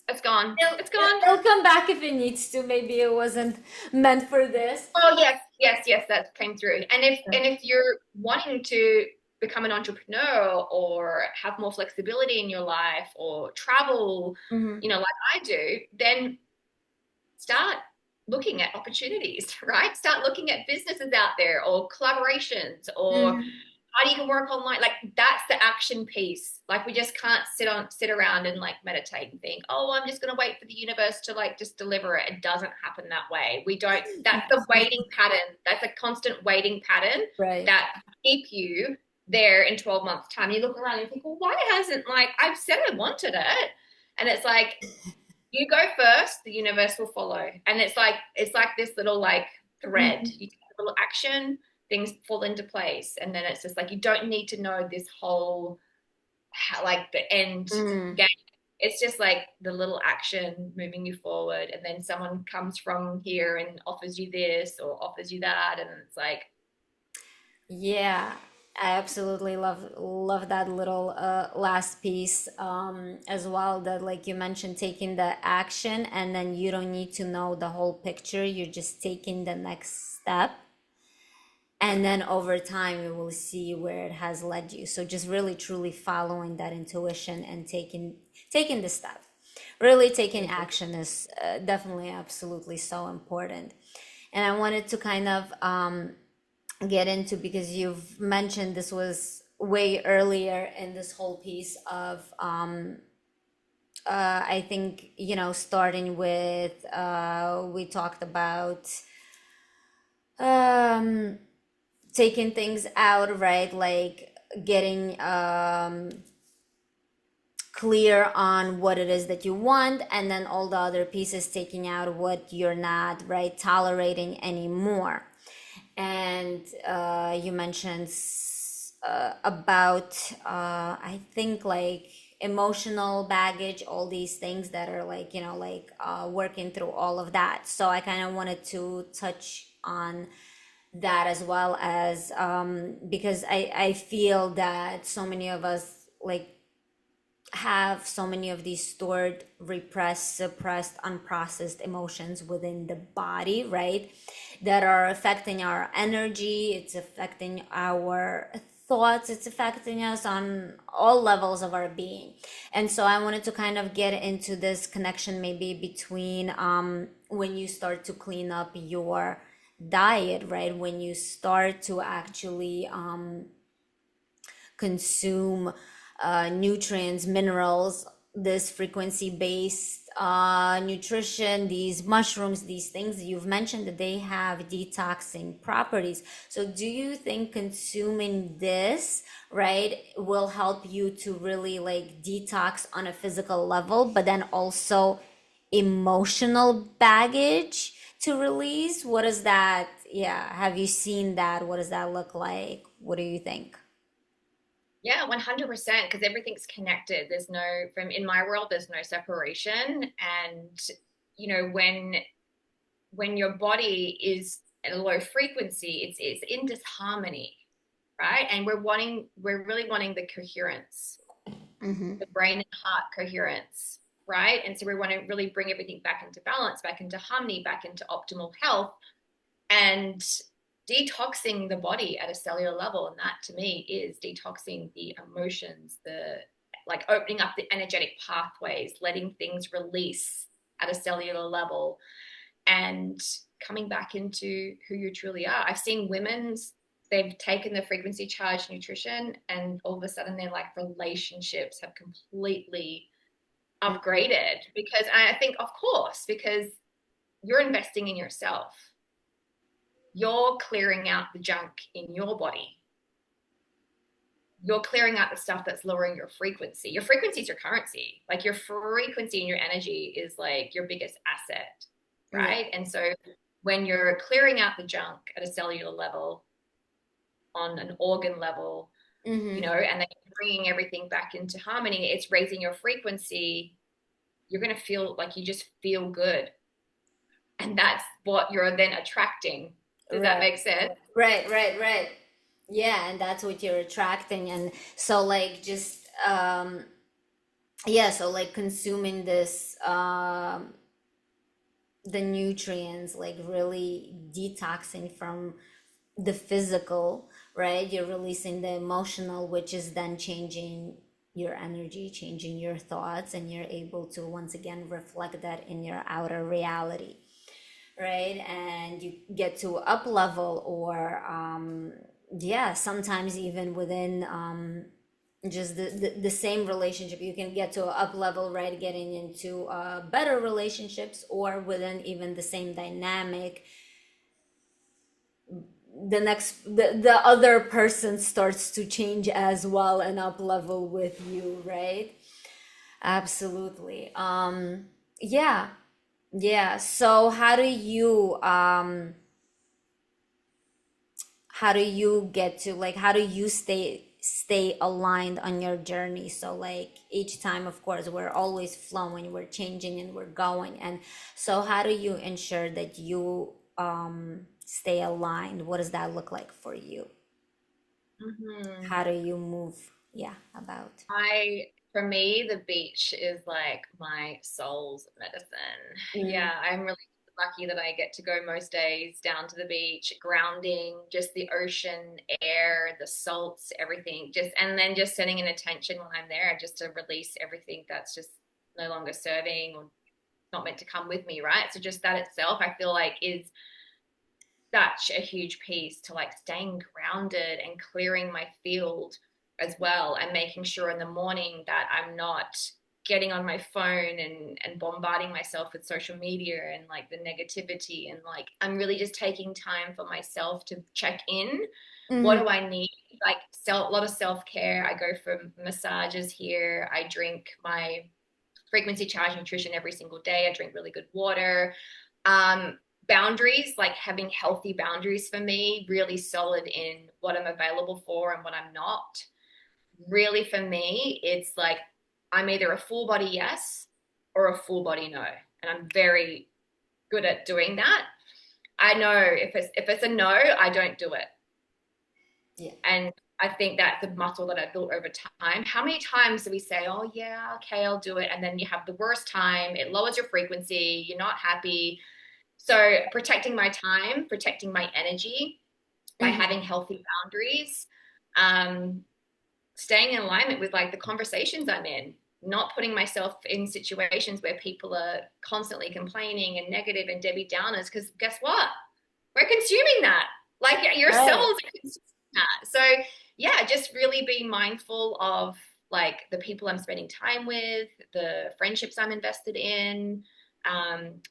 it's gone. It'll, It's gone. it'll come back if it needs to. Maybe it wasn't meant for this. Oh yes, yes, yes, that came through. And if you're wanting to become an entrepreneur or have more flexibility in your life or travel, Hmm. like I do, then start looking at opportunities, right? Start looking at businesses out there or collaborations or Hmm. how you can work online. Like that's the action piece. Like we just can't sit around and like meditate and think, oh, I'm just gonna wait for the universe to like just deliver it. It doesn't happen that way. We don't, that's the waiting pattern. That's a constant waiting pattern Right. that keep you there in 12 months time. You look around and you think, well, why hasn't like I've said I wanted it? And it's like you go first, the universe will follow. And it's like this little like thread. Mhm. You take a little action, things fall into place, and then it's just like you don't need to know this whole like the end Mm. game. It's just like the little action moving you forward, and then someone comes from here and offers you this or offers you that, and it's like Yeah, I absolutely love that little last piece as well. That like you mentioned, taking the action, and then you don't need to know the whole picture. You're just taking the next step, and then over time you will see where it has led you. So just really truly following that intuition and taking the step. Really taking action is definitely absolutely so important. And I wanted to kind of get into, because you've mentioned this was way earlier in this whole piece of I think, starting with we talked about um taking things out, right? Like getting clear on what it is that you want, and then all the other pieces, taking out what you're not, right, tolerating anymore. And you mentioned about I think like emotional baggage, all these things that are like, like working through all of that. So I kind of wanted to touch on that as well, as because I feel that so many of us like have so many of these stored, repressed, suppressed, unprocessed emotions within the body, right? That are affecting our energy, it's affecting our thoughts, it's affecting us on all levels of our being. And so I wanted to kind of get into this connection maybe between when you start to clean up your diet, right? When you start to actually consume nutrients, minerals, this frequency based nutrition, these mushrooms, these things you've mentioned that they have detoxing properties. So do you think consuming this, right, will help you to really like detox on a physical level, but then also emotional baggage to release? What is that? Yeah, have you seen that? What does that look like? What do you think? Yeah, 100%, because everything's connected. There's no, from in my world, there's no separation. And, you know, when your body is at a low frequency, it's in disharmony, right? And we're really wanting the coherence, Mm-hmm. the brain and heart coherence, right? And so we want to really bring everything back into balance, back into harmony, back into optimal health, and detoxing the body at a cellular level. And that to me is detoxing the emotions, the like opening up the energetic pathways, letting things release at a cellular level, and coming back into who you truly are. I've seen women's, they've taken the frequency charged nutrition, and all of a sudden their like relationships have completely upgraded, because I think, of course, because you're investing in yourself. You're clearing out the junk in your body. You're clearing out the stuff that's lowering your frequency. Your frequency is your currency. Like your frequency and your energy is like your biggest asset, Yeah. right? And so when you're clearing out the junk at a cellular level, on an organ level, you Mm-hmm. know, and then bringing everything back into harmony, it's raising your frequency. You're going to feel like you just feel good. And that's what you're then attracting. Does that Right. make sense? Right. Yeah, and that's what you're attracting. And so like just yeah, so like consuming this the nutrients, like really detoxing from the physical, right? You're releasing the emotional, which is then changing your energy, changing your thoughts, and you're able to once again reflect that in your outer reality, right? And you get to up level, or yeah, sometimes even within just the same relationship, you can get to up level, right, getting into better relationships, or within even the same dynamic, the other person starts to change as well and up level with you, right? Absolutely. Yeah. Yeah, so how do you get to like how do you stay aligned on your journey? So like each time, of course, we're always flowing, we're changing, and we're going. And so how do you ensure that you stay aligned? What does that look like for you? Mm-hmm. How do you move? Yeah, about. For me, the beach is like my soul's medicine. Mm, Yeah, I'm really lucky that I get to go most days down to the beach, grounding, just the ocean, air, the salts, everything. Just, and then just setting an intention when I'm there, just to release everything that's just no longer serving or not meant to come with me, right? So just that itself, I feel like is such a huge piece to like staying grounded and clearing my field as well, and making sure in the morning that I'm not getting on my phone and bombarding myself with social media and like the negativity, and like I'm really just taking time for myself to check in. What mm, do I need? Like a lot of self-care. I go for massages here. I drink my frequency charge nutrition every single day. I drink really good water. Um, Boundaries, like having healthy boundaries for me, really solid in what I'm available for and what I'm not. Really, for me, it's like I'm either a full body yes or a full body no. And I'm very good at doing that. I know if it's a no, I don't do it. yeah. And I think that's a muscle that I've built over time. How many times do we say, oh, yeah, okay, I'll do it? And then you have the worst time, it lowers your frequency, you're not happy. So, protecting my time, protecting my energy by Mm-hmm. having healthy boundaries, um, staying in alignment with like the conversations I'm in, not putting myself in situations where people are constantly complaining and negative and Debbie Downers, because guess what? We're consuming that. Like your Right. cells are consuming that. So yeah, just really be mindful of like the people I'm spending time with, the friendships I'm invested in,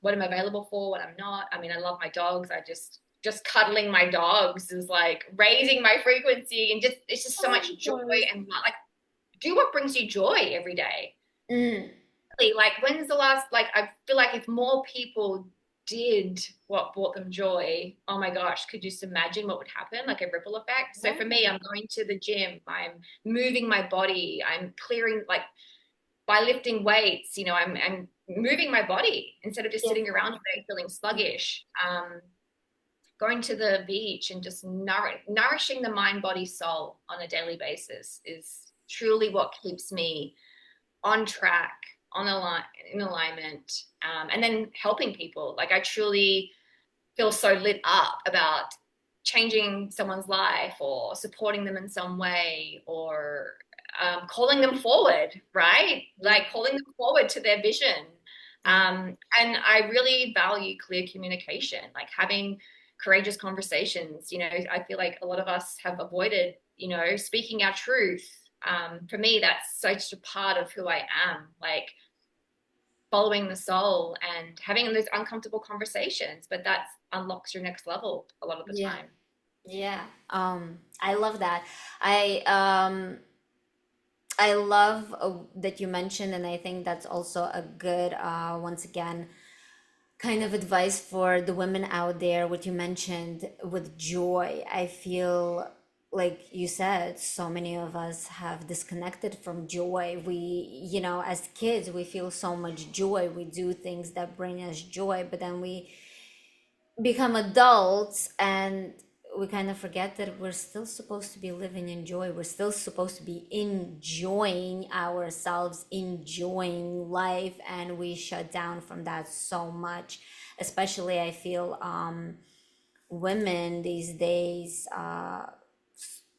what I'm available for, what I'm not. I mean, I love my dogs. I just cuddling my dogs is like raising my frequency, and just it's just so Oh, much of joy course. and like do what brings you joy every day. Mm, Like when's the last, like I feel like if more people did what brought them joy, oh my gosh, could you just imagine what would happen? Like a ripple effect. So for me, yeah. I'm going to the gym, I'm moving my body, I'm clearing, like by lifting weights, I'm moving my body instead of just Yeah. sitting around all day feeling sluggish. Going to the beach and just nourishing the mind, body, soul on a daily basis is truly what keeps me on track, in alignment, and then helping people. Like I truly feel so lit up about changing someone's life or supporting them in some way, or calling them forward, right? Yeah. Like calling them forward to their vision. Yeah. And I really value clear communication, like having courageous conversations. I feel like a lot of us have avoided, speaking our truth. For me, that's such a part of who I am, like following the soul and having those uncomfortable conversations, but that unlocks your next level a lot of the Yeah. time. Yeah. I love that. I I love that you mentioned, and I think that's also a good, once again, kind of advice for the women out there. What you mentioned with joy, I feel like you said, so many of us have disconnected from joy. As kids, we feel so much joy. We do things that bring us joy, but then we become adults and we kind of forget that we're still supposed to be living in joy. We're still supposed to be enjoying ourselves, enjoying life, and we shut down from that so much. Especially, I feel women these days,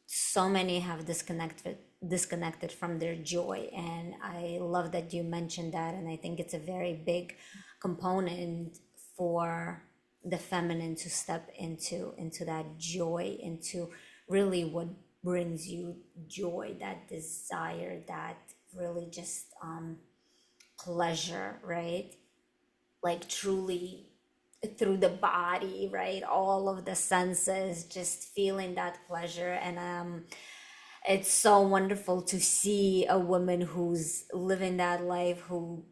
so many have disconnected from their joy, and I love that you mentioned that, and I think it's a very big component for the feminine to step into that joy, into really what brings you joy, that desire, that really just pleasure, right? Like truly through the body, right? All of the senses, just feeling that pleasure. And it's so wonderful to see a woman who's living that life, who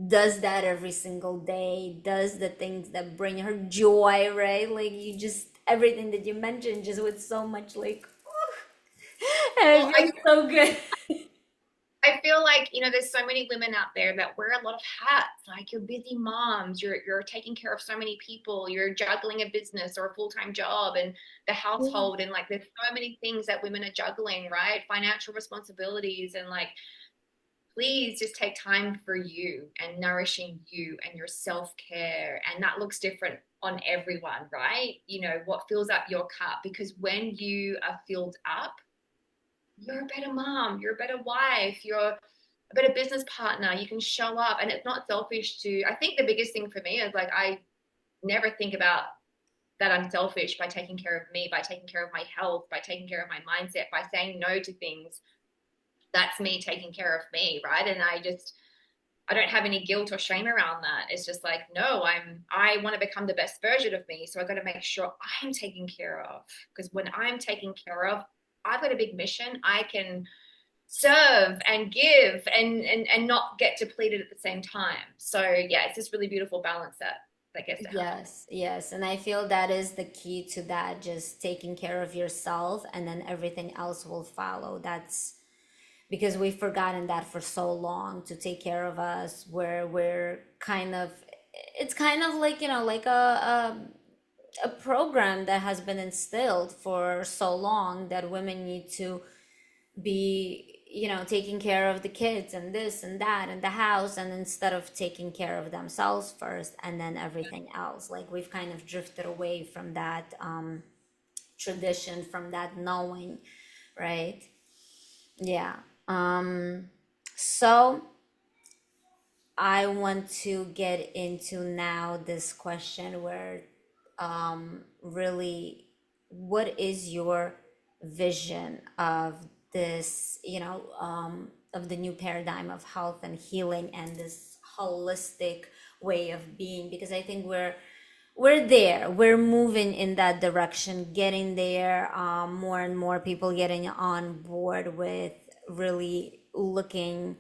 does that every single day, does the things that bring her joy, right? Like you just, everything that you mentioned, just with so much like, Well, it feels so good. I feel like, there's so many women out there that wear a lot of hats. Like you're busy moms, you're taking care of so many people, you're juggling a business or a full-time job and the Yeah. household, and like there's so many things that women are juggling, right? Financial responsibilities, and like please just take time for you and nourishing you and your self-care. And that looks different on everyone, right? What fills up your cup, because when you are filled up, you're a better mom, you're a better wife, you're a better business partner. You can show up, and it's not selfish to, I think the biggest thing for me is like, I never think about that I'm selfish by taking care of me, by taking care of my health, by taking care of my mindset, by saying no to things. That's me taking care of me, right? And I don't have any guilt or shame around that. It's just like, no, I want to become the best version of me. So I got to make sure I'm taken care of. Because when I'm taken care of, I've got a big mission. I can serve and give and not get depleted at the same time. So yeah, it's this really beautiful balance that gets to happen. Yes, yes. And I feel that is the key to that, just taking care of yourself and then everything else will follow. That's because we've forgotten that for so long, to take care of us, where we're kind of, it's kind of like, like a program that has been instilled for so long, that women need to be, taking care of the kids and this and that and the house, and instead of taking care of themselves first and then everything else. Like we've kind of drifted away from that tradition, from that knowing, right? Yeah. So I want to get into now this question where, really, what is your vision of this, of the new paradigm of health and healing and this holistic way of being, because I think we're there, we're moving in that direction, getting there. More and more people getting on board with really looking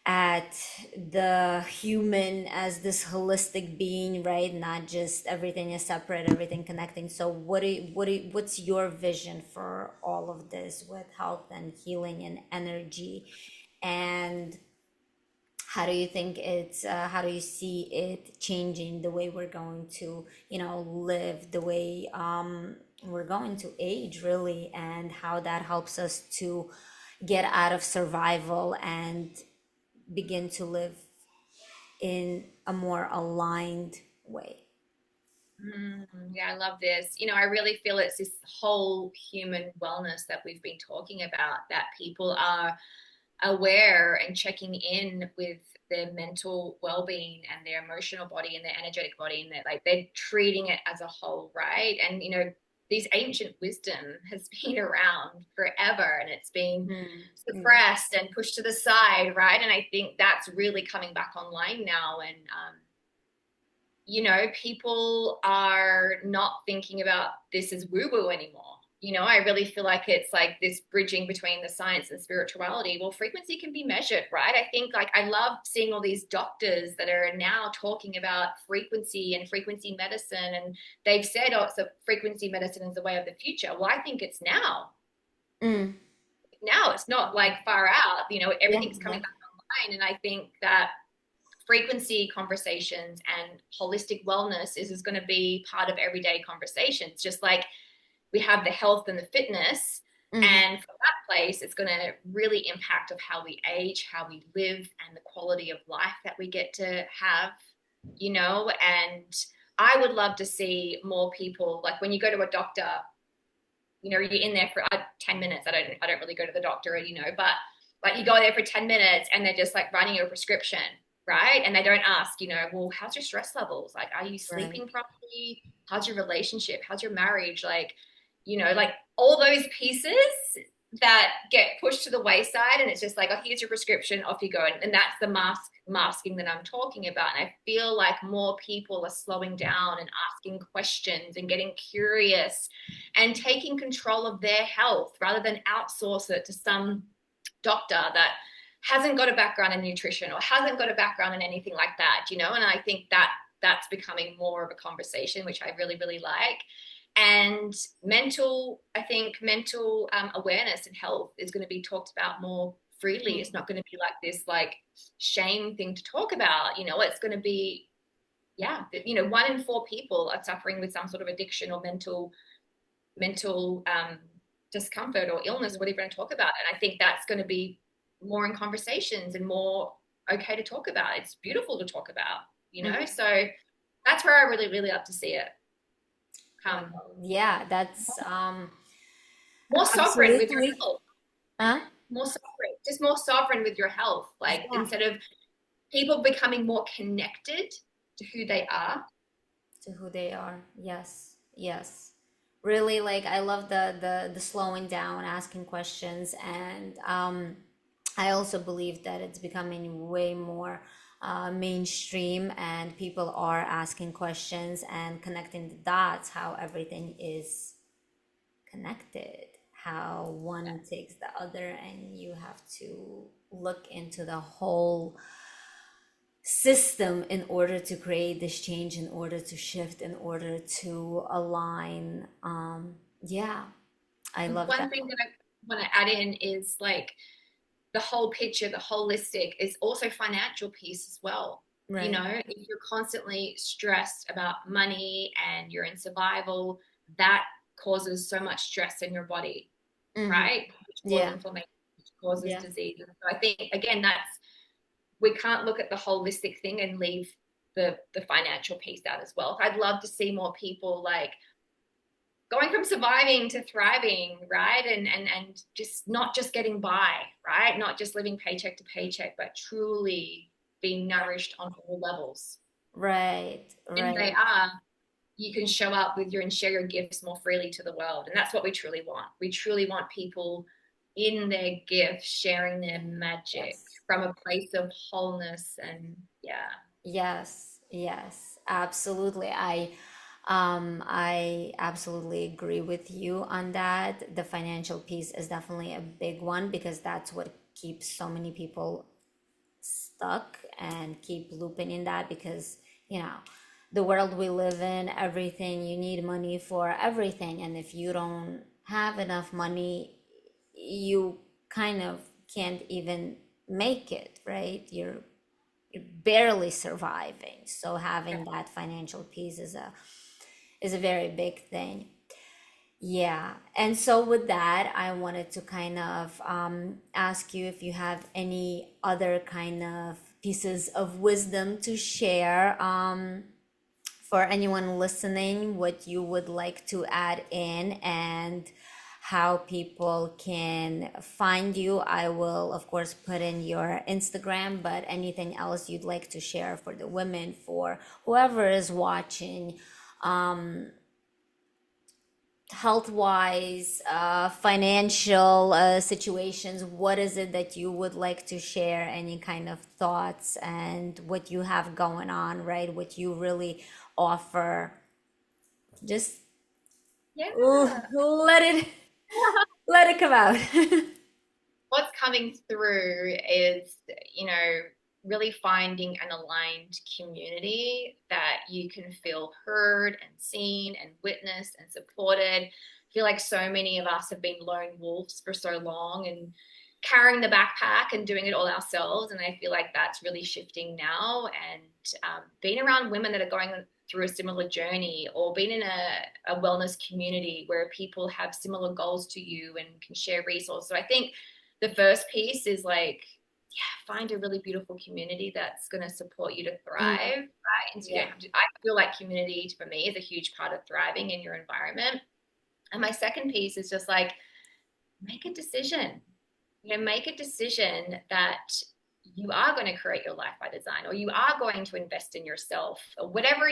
at the human as this holistic being, right? Not just everything is separate, everything connecting. So what's your vision for all of this with health and healing and energy? And how do you see it changing the way we're going to, live, the way we're going to age, really, and how that helps us to get out of survival and begin to live in a more aligned way? Yeah, I love this. I really feel it's this whole human wellness that we've been talking about, that people are aware and checking in with their mental well-being and their emotional body and their energetic body, and that like they're treating it as a whole, right? And this ancient wisdom has been around forever, and it's been Mm-hmm. suppressed and pushed to the side, right? And I think that's really coming back online now. And people are not thinking about this as woo-woo anymore. I really feel like it's like this bridging between the science and spirituality. Well, frequency can be measured, right? I think like I love seeing all these doctors that are now talking about frequency and frequency medicine. And they've said, oh, it's a frequency medicine is the way of the future. Well, I think it's now. Mm. Now it's not like far out, Yeah, everything's yeah. coming back online. And I think that frequency conversations and holistic wellness is going to be part of everyday conversations, just like we have the health and the fitness. Mm-hmm. And from that place, it's going to really impact of how we age, how we live, and the quality of life that we get to have, and I would love to see more people, like when you go to a doctor, you're in there for 10 minutes. I don't really go to the doctor, but like you go there for 10 minutes and they're just like writing you a prescription, right? And they don't ask, well, how's your stress levels? Like, are you Right. sleeping properly? How's your relationship? How's your marriage? Like, like all those pieces that get pushed to the wayside, and it's just like, oh, here's your prescription, off you go. And that's the masking that I'm talking about. And I feel like more people are slowing down and asking questions and getting curious and taking control of their health rather than outsource it to some doctor that hasn't got a background in nutrition or hasn't got a background in anything like that, and I think that that's becoming more of a conversation, which I really, really like. And I think mental awareness and health is going to be talked about more freely. It's not going to be like this like shame thing to talk about. It's going to be, yeah, 1 in 4 people are suffering with some sort of addiction or mental discomfort or illness or whatever you want to talk about. And I think that's going to be more in conversations and more okay to talk about. It's beautiful to talk about, Mm-hmm. so that's where I really, really love to see it Wow. come. Yeah, that's More sovereign with your absolutely. health. Huh? More sovereign, just more sovereign with your health. Like Yeah, instead of people becoming more connected to who they are. to who they are. Yes, yes. Really, like I love the slowing down, asking questions, and I also believe that it's becoming way more mainstream, and people are asking questions and connecting the dots, how everything is connected, how one takes the other, and you have to look into the whole system in order to create this change, in order to shift, in order to align. Yeah, I love that. One thing that I want to add in is like the whole picture, the holistic is also financial piece as well. Right. If you're constantly stressed about money and you're in survival, that causes so much stress in your body, Mm-hmm. right? Which causes Yeah. inflammation, which causes Yeah. disease. And so I think again, we can't look at the holistic thing and leave the financial piece out as well. I'd love to see more people like going from surviving to thriving, right? And just not just getting by, right? Not just living paycheck to paycheck, but truly being nourished on all levels. Right. And they Right. are, you can show up with your and share your gifts more freely to the world. And that's what we truly want. We truly want people in their gift, sharing their magic Yes. from a place of wholeness. And yeah. Yes, yes, absolutely. I absolutely agree with you on that. The financial piece is definitely a big one because that's what keeps so many people stuck and keep looping in that because, you know, the world we live in, everything, you need money for everything. And if you don't have enough money, you kind of can't even make it, right? You're barely surviving. So having that financial piece is a very big thing. Yeah. And so with that, I wanted to kind of ask you if you have any other kind of pieces of wisdom to share for anyone listening, what you would like to add in and how people can find you. I will, of course, put in your Instagram, but anything else you'd like to share for the women, for whoever is watching, health wise, financial situations, what is it that you would like to share? Any kind of thoughts and what you have going on, right? What you really offer? Just Yeah. let it let it come out. What's coming through is, really finding an aligned community that you can feel heard and seen and witnessed and supported. I feel like so many of us have been lone wolves for so long and carrying the backpack and doing it all ourselves. And I feel like that's really shifting now. And being around women that are going through a similar journey, or being in a wellness community where people have similar goals to you and can share resources. So I think the first piece is like, yeah, find a really beautiful community that's going to support you to thrive, Mm, right? And so you yeah. don't have to, I feel like community for me is a huge part of thriving in your environment. And my second piece is just like, make a decision. Make a decision that you are going to create your life by design, or you are going to invest in yourself, or whatever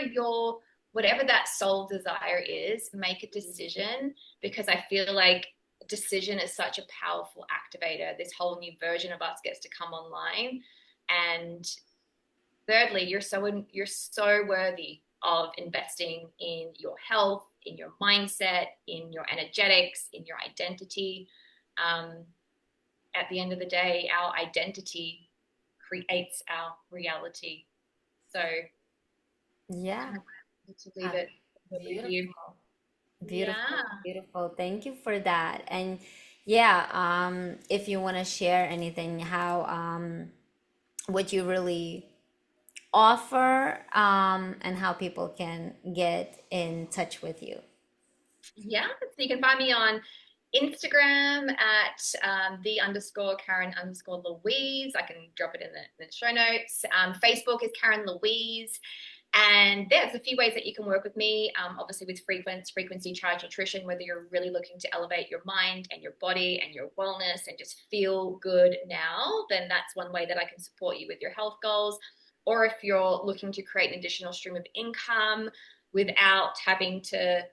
that soul desire is. Make a decision, because I feel like decision is such a powerful activator. This whole new version of us gets to come online. And thirdly, you're so worthy of investing in your health, in your mindset, in your energetics, in your identity. um, at the end of the day, our identity creates our reality. So Yeah. kind of wanted to leave Uh, it with you. Beautiful. Yeah. Beautiful. Beautiful. Thank you for that. And yeah, if you want to share anything, how what you really offer, and how people can get in touch with you. Yeah. So you can find me on Instagram at the underscore Karen underscore Louise. I can drop it in the show notes. Facebook is Karen Louise. And there's a few ways that you can work with me, obviously with frequency charge nutrition, whether you're really looking to elevate your mind and your body and your wellness and just feel good now, then that's one way that I can support you with your health goals. Or if you're looking to create an additional stream of income without having to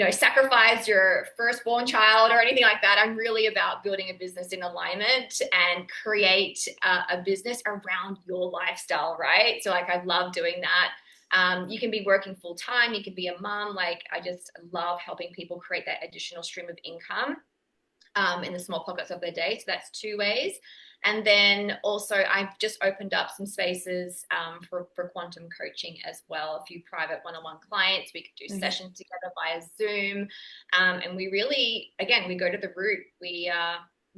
sacrifice your firstborn child or anything like that. I'm really about building a business in alignment and create a business around your lifestyle, right? So like, I love doing that. You can be working full time, you can be a mom. Like, I just love helping people create that additional stream of income in the small pockets of their day. So that's two ways. And then also, I've just opened up some spaces for quantum coaching as well. A few private one-on-one clients. We could do Mhm. sessions together via Zoom, and we really, again, we go to the root. We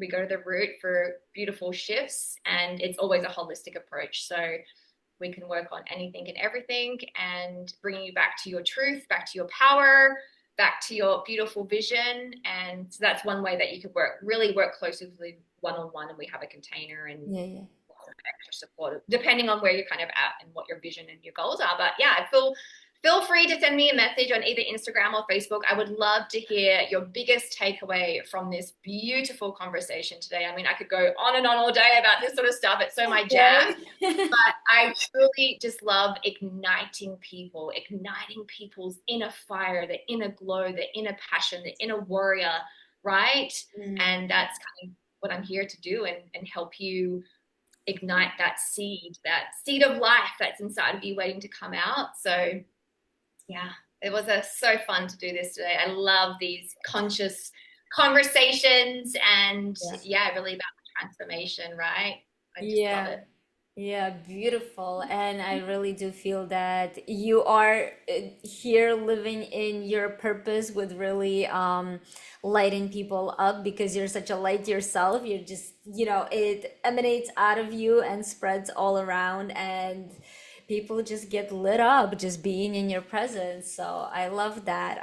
go to the root for beautiful shifts, and it's always a holistic approach. So we can work on anything and everything, and bringing you back to your truth, back to your power, back to your beautiful vision. And so that's one way that you could really work closely one-on-one, and we have a container and Yeah, yeah. extra support depending on where you're kind of at and what your vision and your goals are. But yeah, feel free to send me a message on either Instagram or Facebook. I would love to hear your biggest takeaway from this beautiful conversation today. I mean, I could go on and on all day about this sort of stuff. It's so my jam. Right. But I truly just love igniting people's inner fire, the inner glow, the inner passion, the inner warrior, right? Mm. And that's what I'm here to do, and help you ignite that seed of life that's inside of you waiting to come out. So yeah, it was so fun to do this today. I love these conscious conversations, and Yeah. yeah, really about the transformation, right? I just love Yeah. it. Yeah, beautiful. And I really do feel that you are here living in your purpose with really lighting people up because you're such a light yourself. You're just, it emanates out of you and spreads all around, and people just get lit up just being in your presence. So I love that.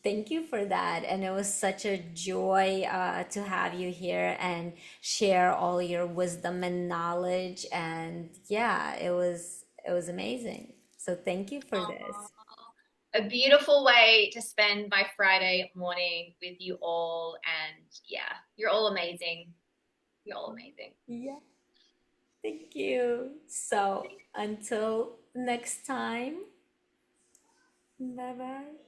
Thank you for that. And it was such a joy to have you here and share all your wisdom and knowledge. And yeah, it was amazing. So thank you for this. A beautiful way to spend my Friday morning with you all. And yeah, you're all amazing. You're all amazing. Yeah, thank you. So until next time, bye bye.